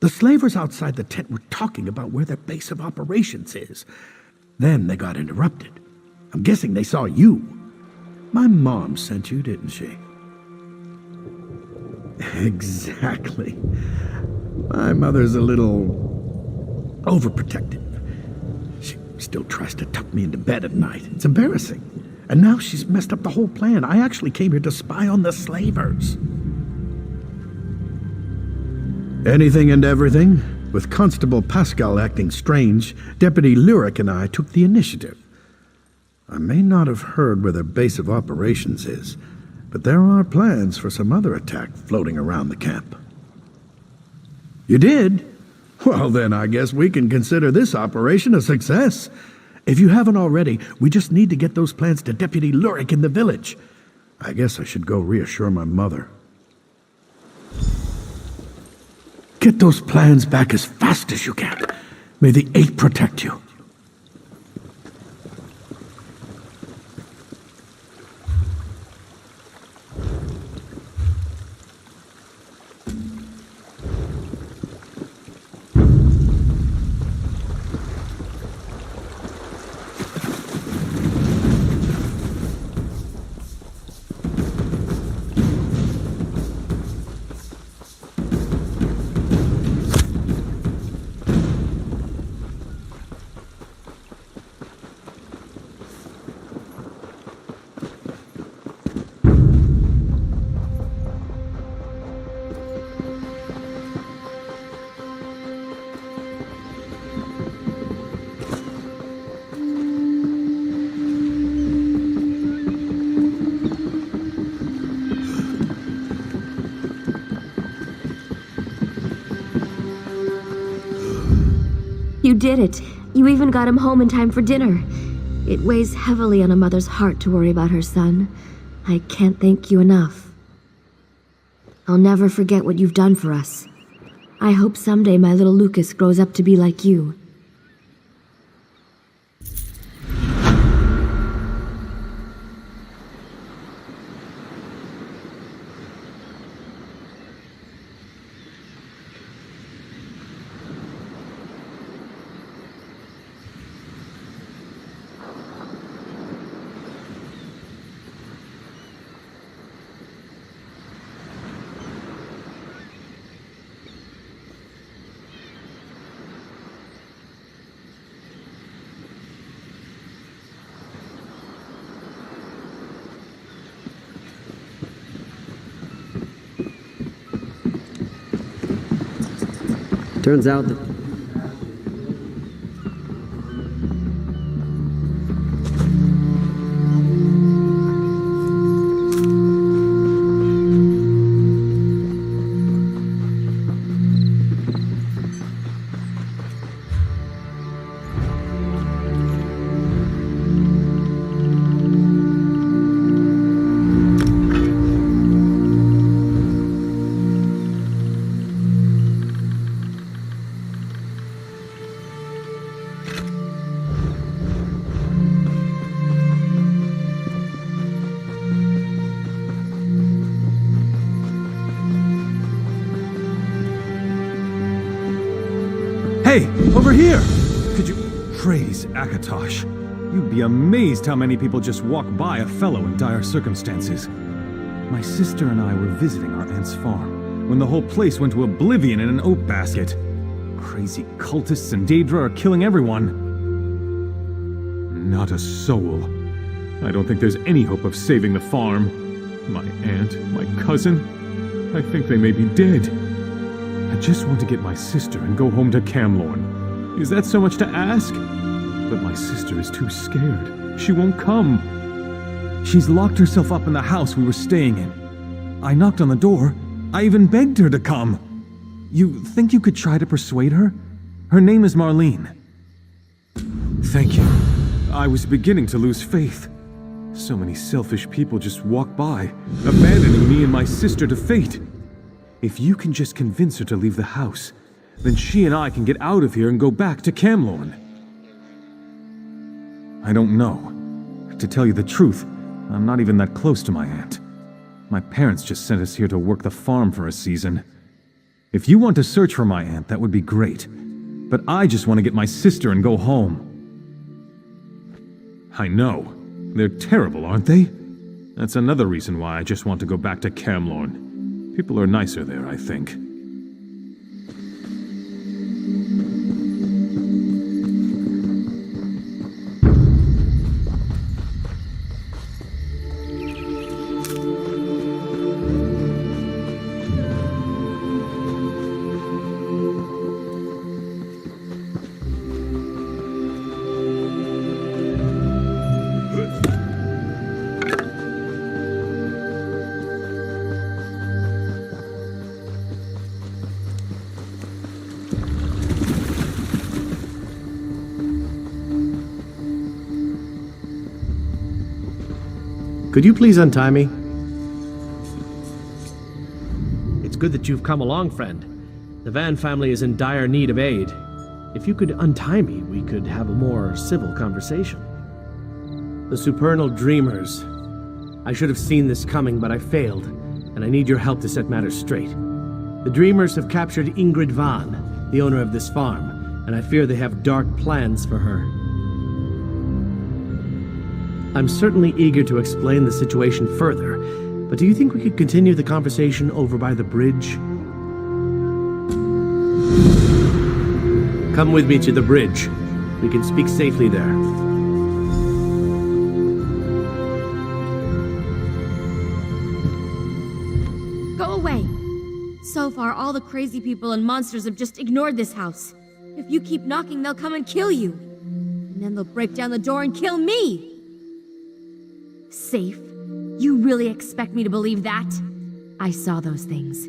The slavers outside the tent were talking about where their base of operations is. Then they got interrupted. I'm guessing they saw you. My mom sent you, didn't she? Exactly. My mother's a little overprotective. She still tries to tuck me into bed at night. It's embarrassing. And now she's messed up the whole plan. I actually came here to spy on the slavers. Anything and everything. With Constable Pascal acting strange, Deputy Lyric and I took the initiative. I may not have heard where their base of operations is, but there are plans for some other attack floating around the camp. You did? Well, then I guess we can consider this operation a success. If you haven't already, we just need to get those plans to Deputy Lyric in the village. I guess I should go reassure my mother. Get those plans back as fast as you can. May the 8 protect you. You did it. You even got him home in time for dinner. It weighs heavily on a mother's heart to worry about her son. I can't thank you enough. I'll never forget what you've done for us. I hope someday my little Lucas grows up to be like you. Turns out that... Over here! Could you... Praise Akatosh. You'd be amazed how many people just walk by a fellow in dire circumstances. My sister and I were visiting our aunt's farm when the whole place went to oblivion in an oat basket. Crazy cultists and Daedra are killing everyone. Not a soul. I don't think there's any hope of saving the farm. My aunt, my cousin, I think they may be dead. I just want to get my sister and go home to Camlorn. Is that so much to ask? But my sister is too scared. She won't come. She's locked herself up in the house we were staying in. I knocked on the door. I even begged her to come. You think you could try to persuade her? Her name is Marlene. Thank you. I was beginning to lose faith. So many selfish people just walk by, abandoning me and my sister to fate. If you can just convince her to leave the house, then she and I can get out of here and go back to Camlorn. I don't know. To tell you the truth, I'm not even that close to my aunt. My parents just sent us here to work the farm for a season. If you want to search for my aunt, that would be great. But I just want to get my sister and go home. I know. They're terrible, aren't they? That's another reason why I just want to go back to Camlorn. People are nicer there, I think. Could you please untie me? It's good that you've come along, friend. The Van family is in dire need of aid. If you could untie me, we could have a more civil conversation. The supernal dreamers. I should have seen this coming, but I failed, and I need your help to set matters straight. The dreamers have captured Ingrid Van, the owner of this farm, and I fear they have dark plans for her. I'm certainly eager to explain the situation further, but do you think we could continue the conversation over by the bridge? Come with me to the bridge. We can speak safely there. Go away! So far, all the crazy people and monsters have just ignored this house. If you keep knocking, they'll come and kill you. And then they'll break down the door and kill me! Safe? You really expect me to believe that? I saw those things.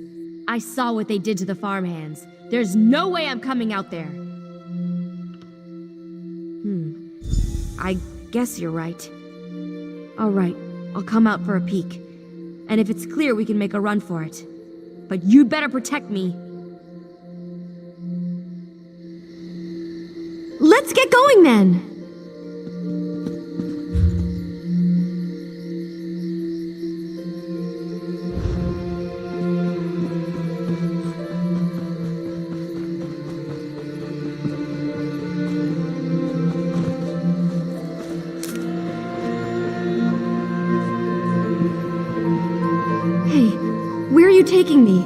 I saw what they did to the farmhands. There's no way I'm coming out there. I guess you're right. All right, I'll come out for a peek. And if it's clear, we can make a run for it. But you'd better protect me. Let's get going then! Taking me?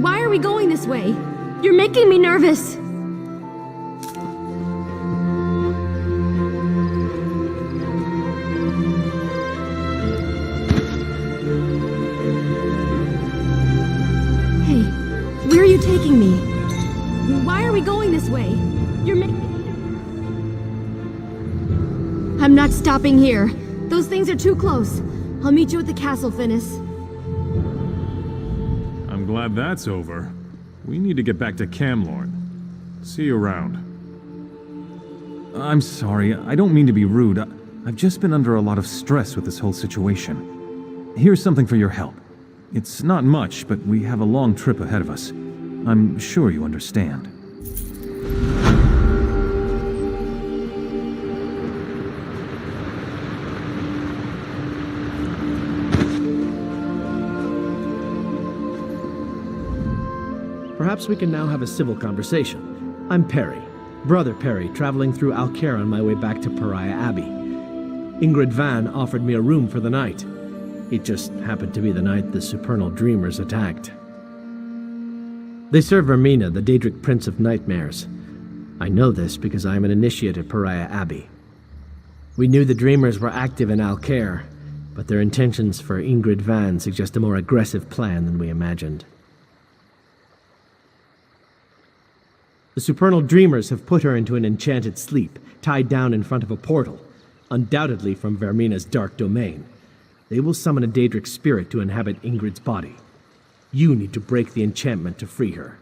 Why are we going this way? You're making me nervous. Hey, where are you taking me? Why are we going this way? You're making... I'm not stopping here. Those things are too close. I'll meet you at the castle, Finis. I'm glad that's over. We need to get back to Camlorn. See you around. I'm sorry, I don't mean to be rude. I've just been under a lot of stress with this whole situation. Here's something for your help. It's not much, but we have a long trip ahead of us. I'm sure you understand. Perhaps we can now have a civil conversation. I'm Perry, Brother Perry, traveling through Alcaire on my way back to Pariah Abbey. Ingrid Van offered me a room for the night. It just happened to be the night the supernal dreamers attacked. They serve Vermina, the Daedric Prince of Nightmares. I know this because I am an initiate at Pariah Abbey. We knew the dreamers were active in Alcaire, but their intentions for Ingrid Van suggest a more aggressive plan than we imagined. The supernal dreamers have put her into an enchanted sleep, tied down in front of a portal, undoubtedly from Vermina's dark domain. They will summon a Daedric spirit to inhabit Ingrid's body. You need to break the enchantment to free her.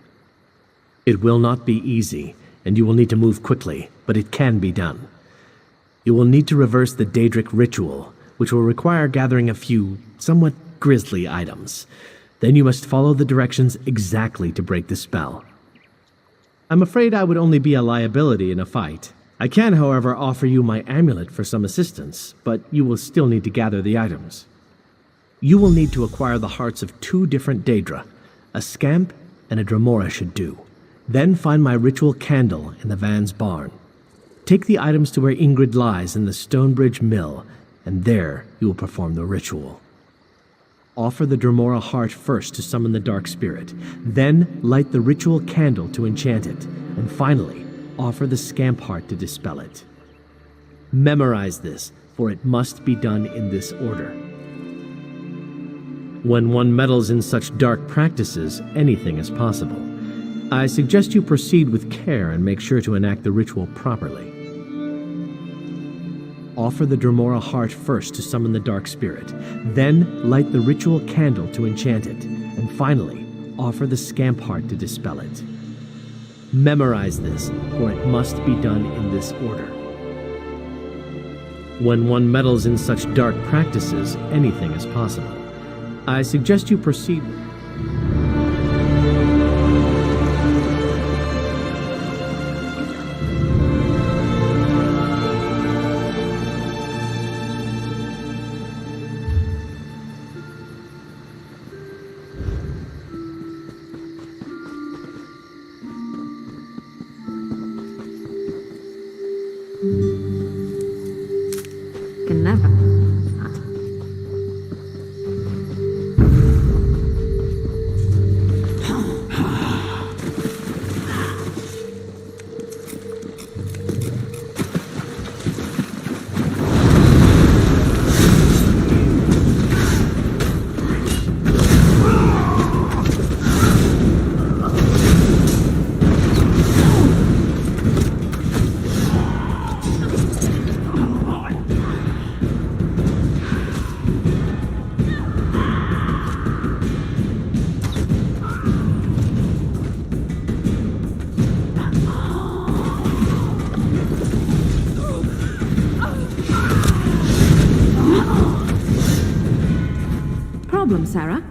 It will not be easy, and you will need to move quickly, but it can be done. You will need to reverse the Daedric ritual, which will require gathering a few somewhat grisly items. Then you must follow the directions exactly to break the spell. I'm afraid I would only be a liability in a fight. I can, however, offer you my amulet for some assistance, but you will still need to gather the items. You will need to acquire the hearts of 2 different Daedra. A Scamp and a Dremora should do. Then find my ritual candle in the Van's barn. Take the items to where Ingrid lies in the Stonebridge Mill, and there you will perform the ritual. Offer the Dremora heart first to summon the dark spirit, then light the ritual candle to enchant it, and finally, offer the Scamp heart to dispel it. Memorize this, for it must be done in this order. When one meddles in such dark practices, anything is possible. I suggest you proceed with care and make sure to enact the ritual properly. Offer the Dremora heart first to summon the dark spirit, then light the ritual candle to enchant it, and finally, offer the Scamp heart to dispel it. Memorize this, for it must be done in this order. When one meddles in such dark practices, anything is possible. I suggest you proceed. Can never. Problem, Sarah?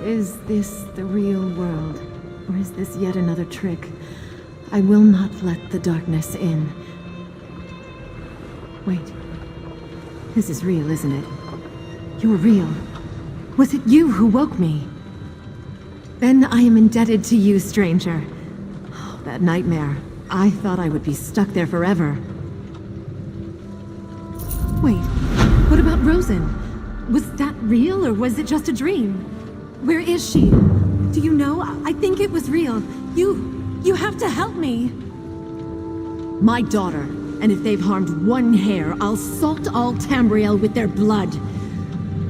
Is this the real world? Or is this yet another trick? I will not let the darkness in. Wait. This is real, isn't it? You're real. Was it you who woke me? Then I am indebted to you, stranger. Oh, that nightmare. I thought I would be stuck there forever. Wait, what about Rosen? Was that real, or was it just a dream? Where is she? Do you know? I think it was real. You have to help me. My daughter, and if they've harmed one hair, I'll salt all Tamriel with their blood.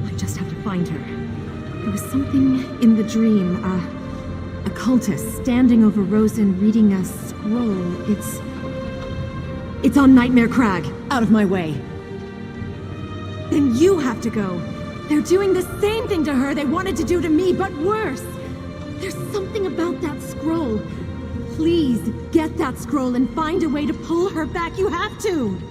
I just have to find her. There was something in the dream, a cultist standing over Rosen reading a scroll. It's on Nightmare Crag. Out of my way. Then you have to go. They're doing the same thing to her they wanted to do to me, but worse. There's something about that scroll. Please, get that scroll and find a way to pull her back. You have to!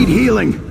Healing!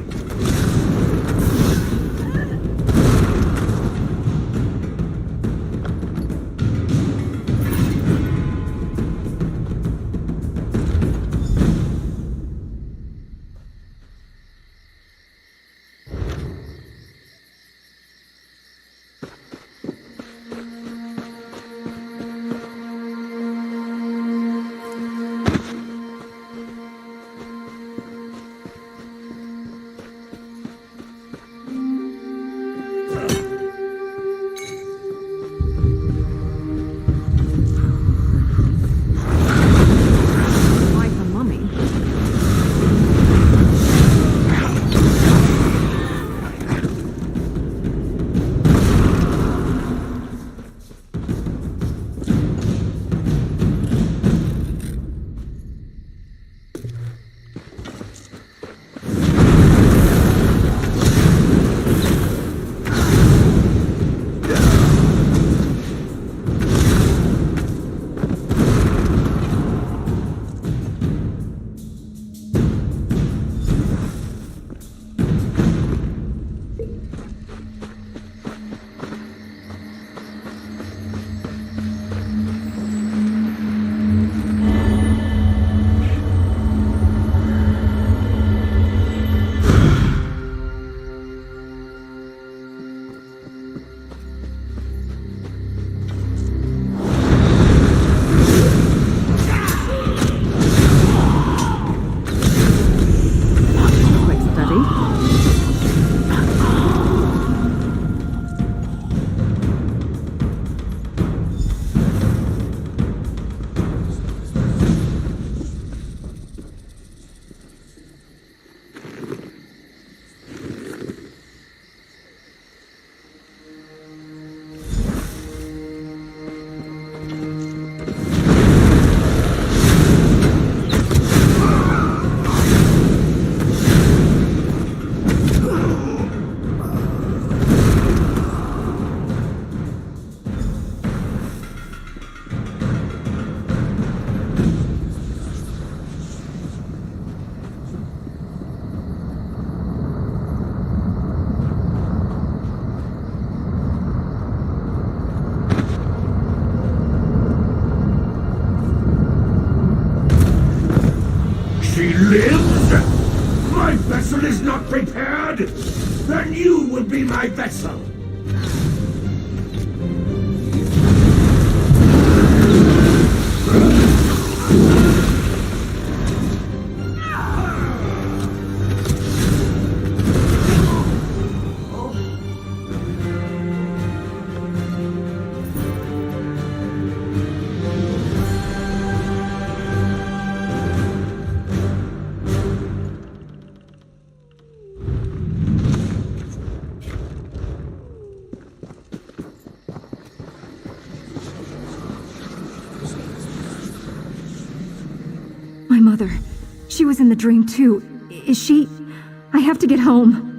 is not prepared, then you will be my vessel. My mother. She was in the dream too. Is she... I have to get home.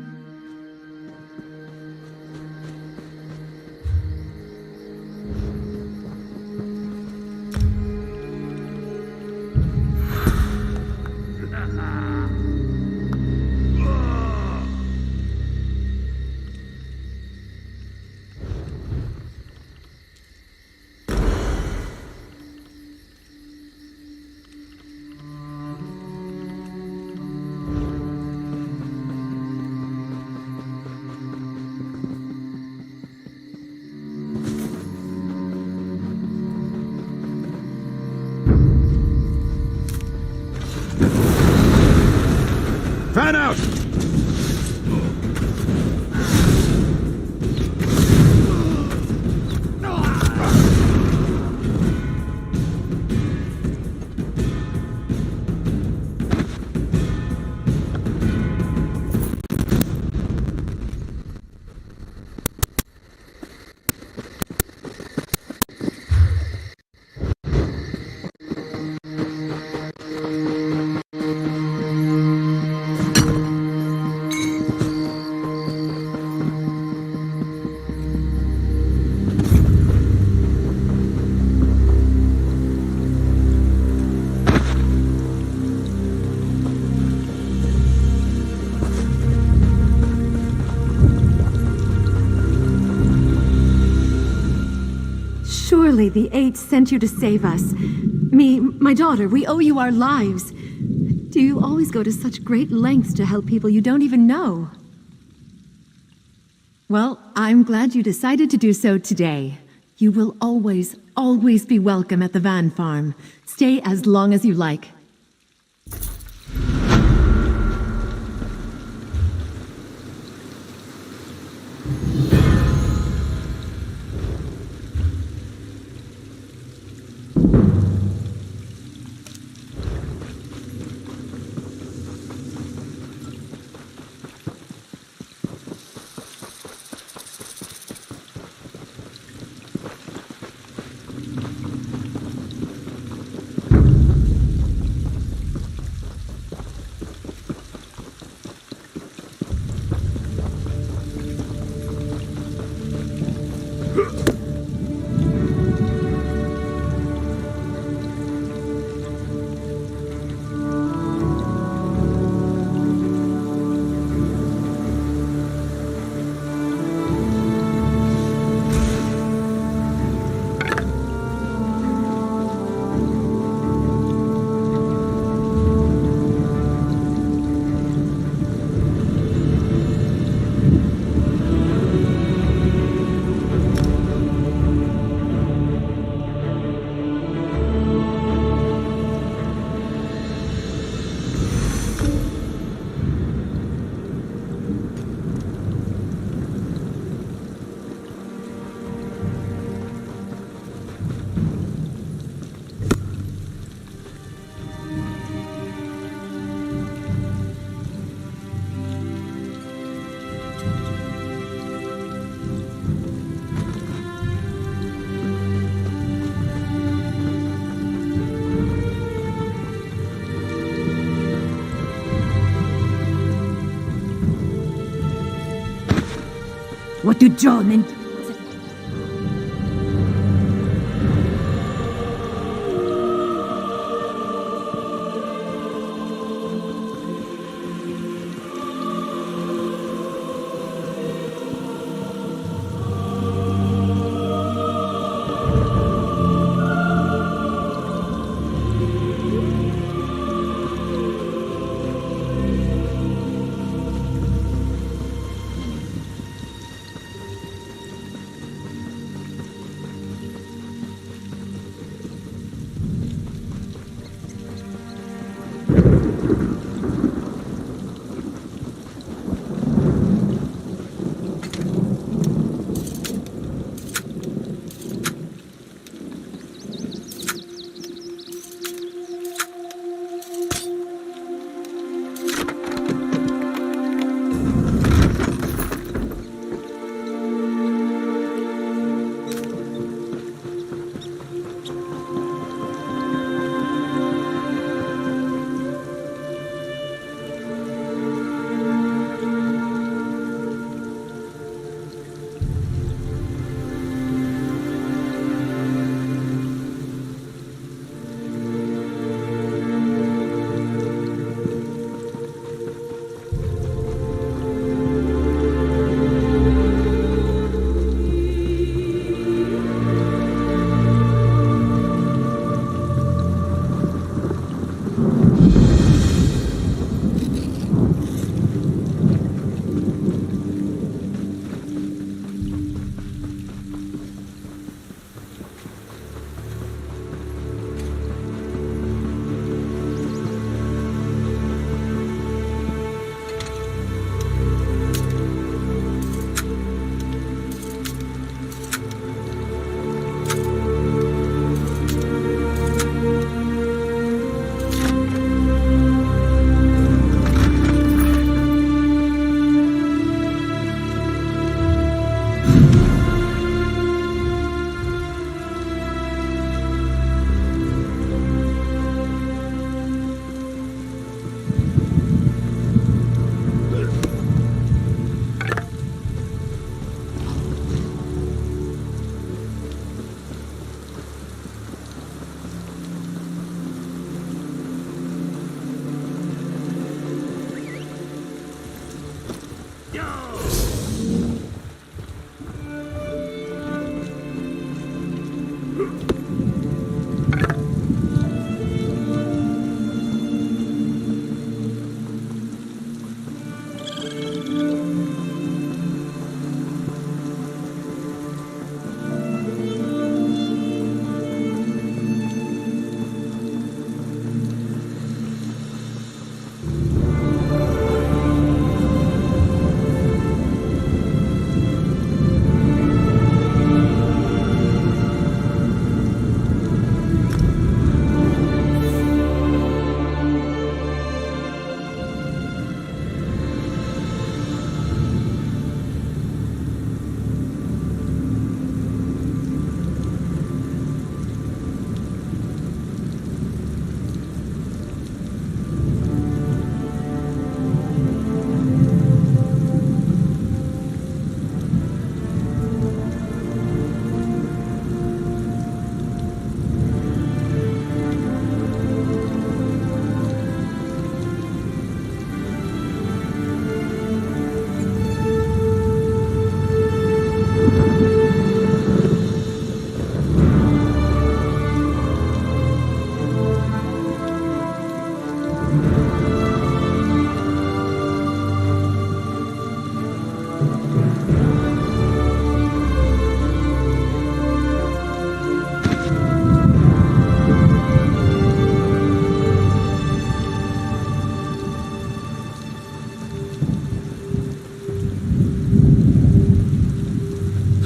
Fan out! Surely the Eight sent you to save us. Me, my daughter, we owe you our lives. Do you always go to such great lengths to help people you don't even know? Well, I'm glad you decided to do so today. You will always, always be welcome at the Van Farm. Stay as long as you like. What do John and...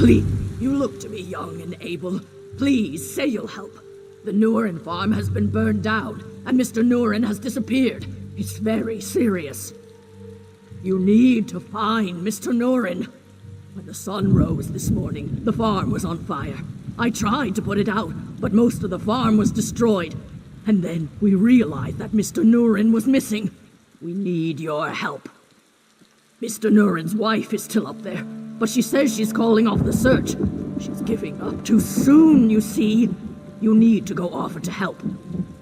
Please, you look to me young and able. Please, say you'll help. The Nurin farm has been burned down, and Mr. Nurin has disappeared. It's very serious. You need to find Mr. Nurin. When the sun rose this morning, the farm was on fire. I tried to put it out, but most of the farm was destroyed. And then we realized that Mr. Nurin was missing. We need your help. Mr. Nurin's wife is still up there, but she says she's calling off the search. She's giving up too soon, you see. You need to go offer to help.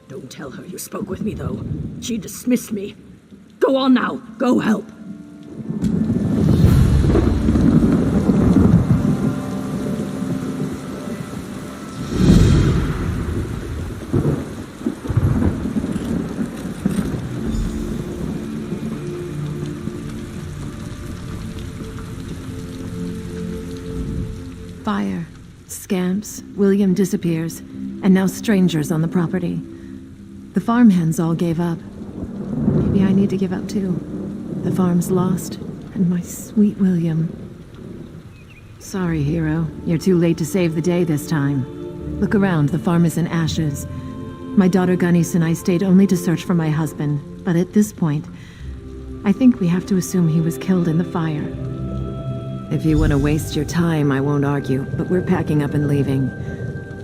Don't tell her you spoke with me, though. She dismissed me. Go on now. Go help. Fire, scamps, William disappears, and now strangers on the property. The farmhands all gave up. Maybe I need to give up too. The farm's lost, and my sweet William. Sorry, hero. You're too late to save the day this time. Look around, the farm is in ashes. My daughter Ganis and I stayed only to search for my husband, but at this point, I think we have to assume he was killed in the fire. If you want to waste your time, I won't argue, but we're packing up and leaving.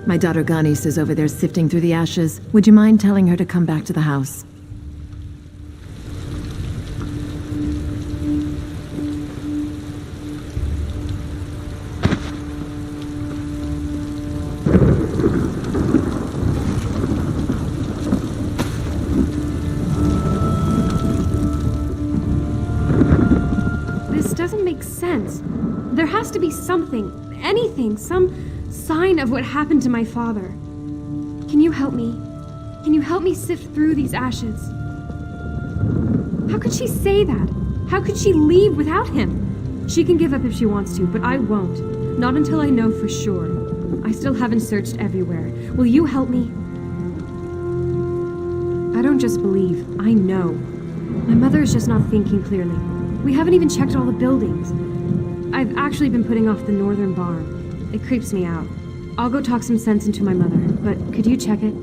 My daughter Ganis is over there sifting through the ashes. Would you mind telling her to come back to the house? This doesn't make sense. There has to be something, anything, some sign of what happened to my father. Can you help me? Can you help me sift through these ashes? How could she say that? How could she leave without him? She can give up if she wants to, but I won't. Not until I know for sure. I still haven't searched everywhere. Will you help me? I don't just believe, I know. My mother is just not thinking clearly. We haven't even checked all the buildings. I've actually been putting off the northern barn. It creeps me out. I'll go talk some sense into my mother, but could you check it?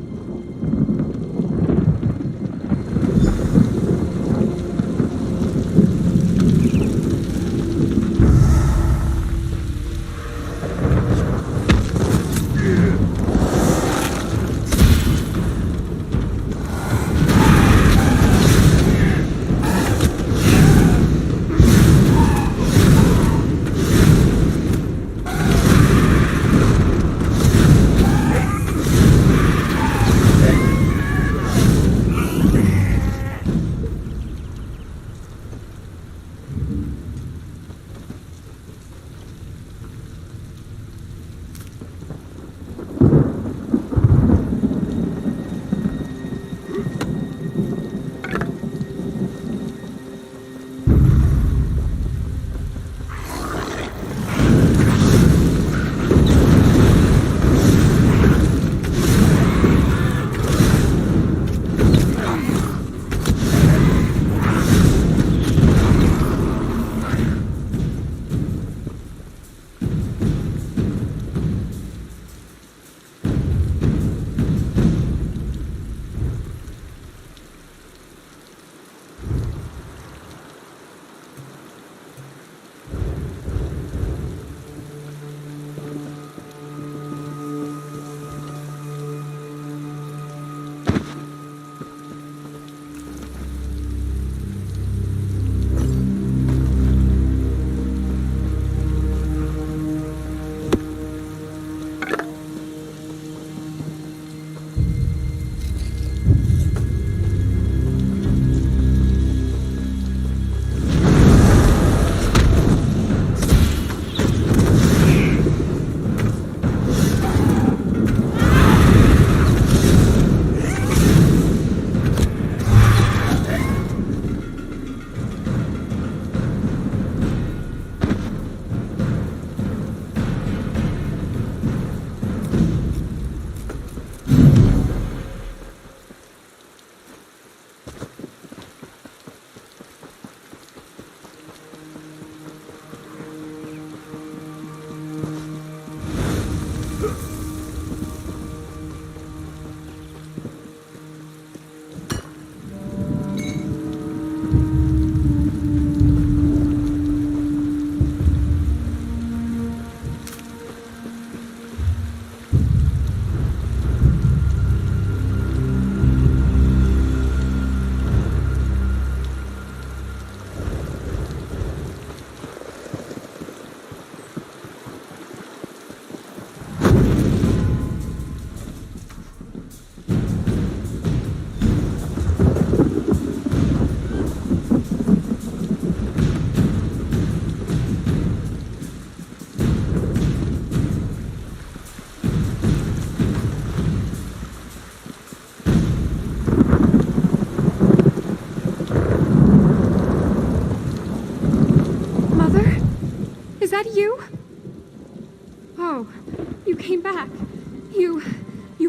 that you? Oh, you came back. You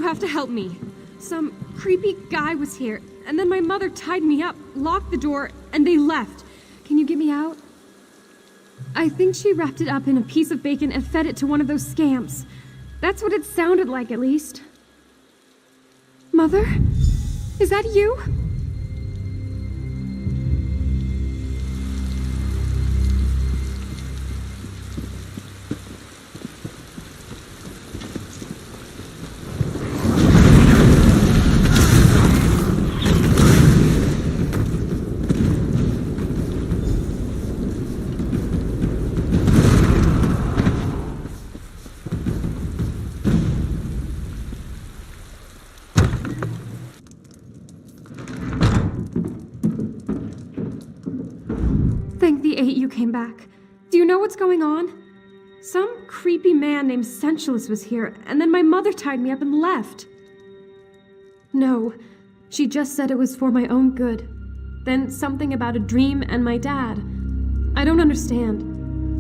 have to help me. Some creepy guy was here, and then my mother tied me up, locked the door, and they left. Can you get me out? I think she wrapped it up in a piece of bacon and fed it to one of those scamps. That's what it sounded like, at least. Mother? Is that you? Came back. Do you know what's going on? Some creepy man named Sensualist was here, and then my mother tied me up and left. No, she just said it was for my own good. Then something about a dream and my dad. I don't understand.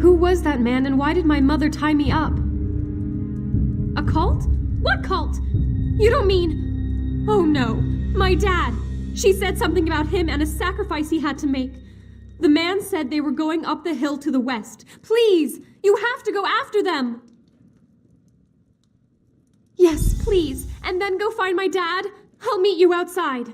Who was that man, and why did my mother tie me up? A cult? What cult? You don't mean... Oh no, my dad. She said something about him and a sacrifice he had to make. The man said they were going up the hill to the west. Please, you have to go after them. Yes, please. And then go find my dad. I'll meet you outside.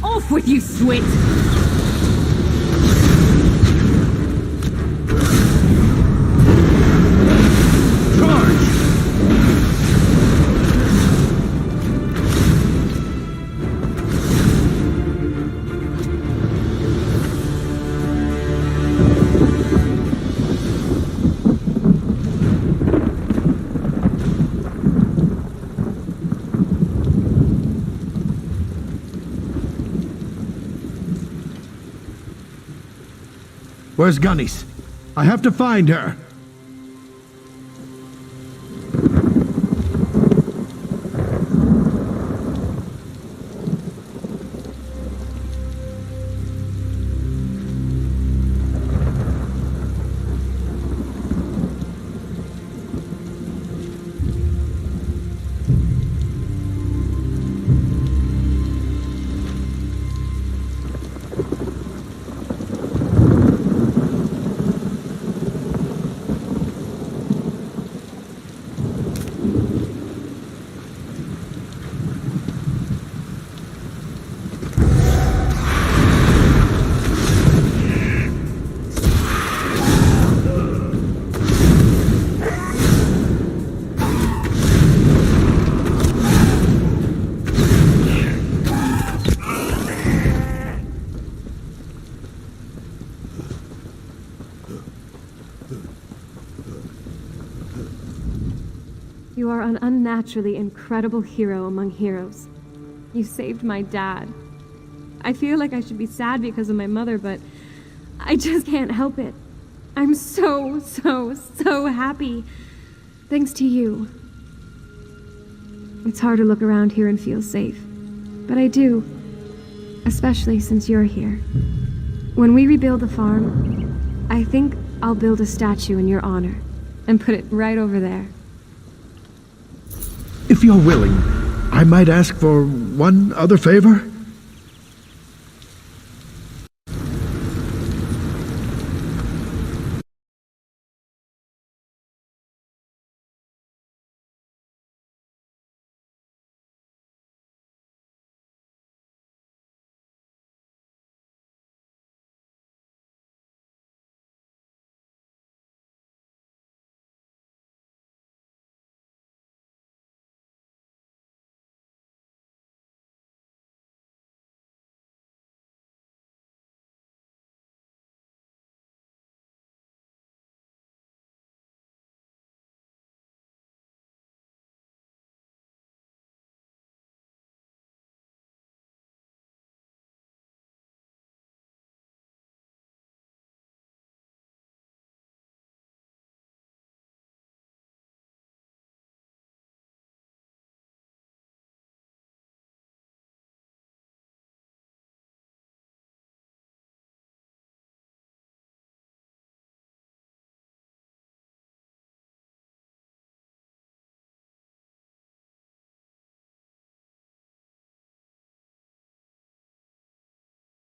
Off with you, Swit! Where's Gunnies? I have to find her. You are an unnaturally incredible hero among heroes. You saved my dad. I feel like I should be sad because of my mother, but I just can't help it. I'm so happy. Thanks to you. It's hard to look around here and feel safe, but I do. Especially since you're here. When we rebuild the farm, I think I'll build a statue in your honor and put it right over there. If you're willing, I might ask for one other favor.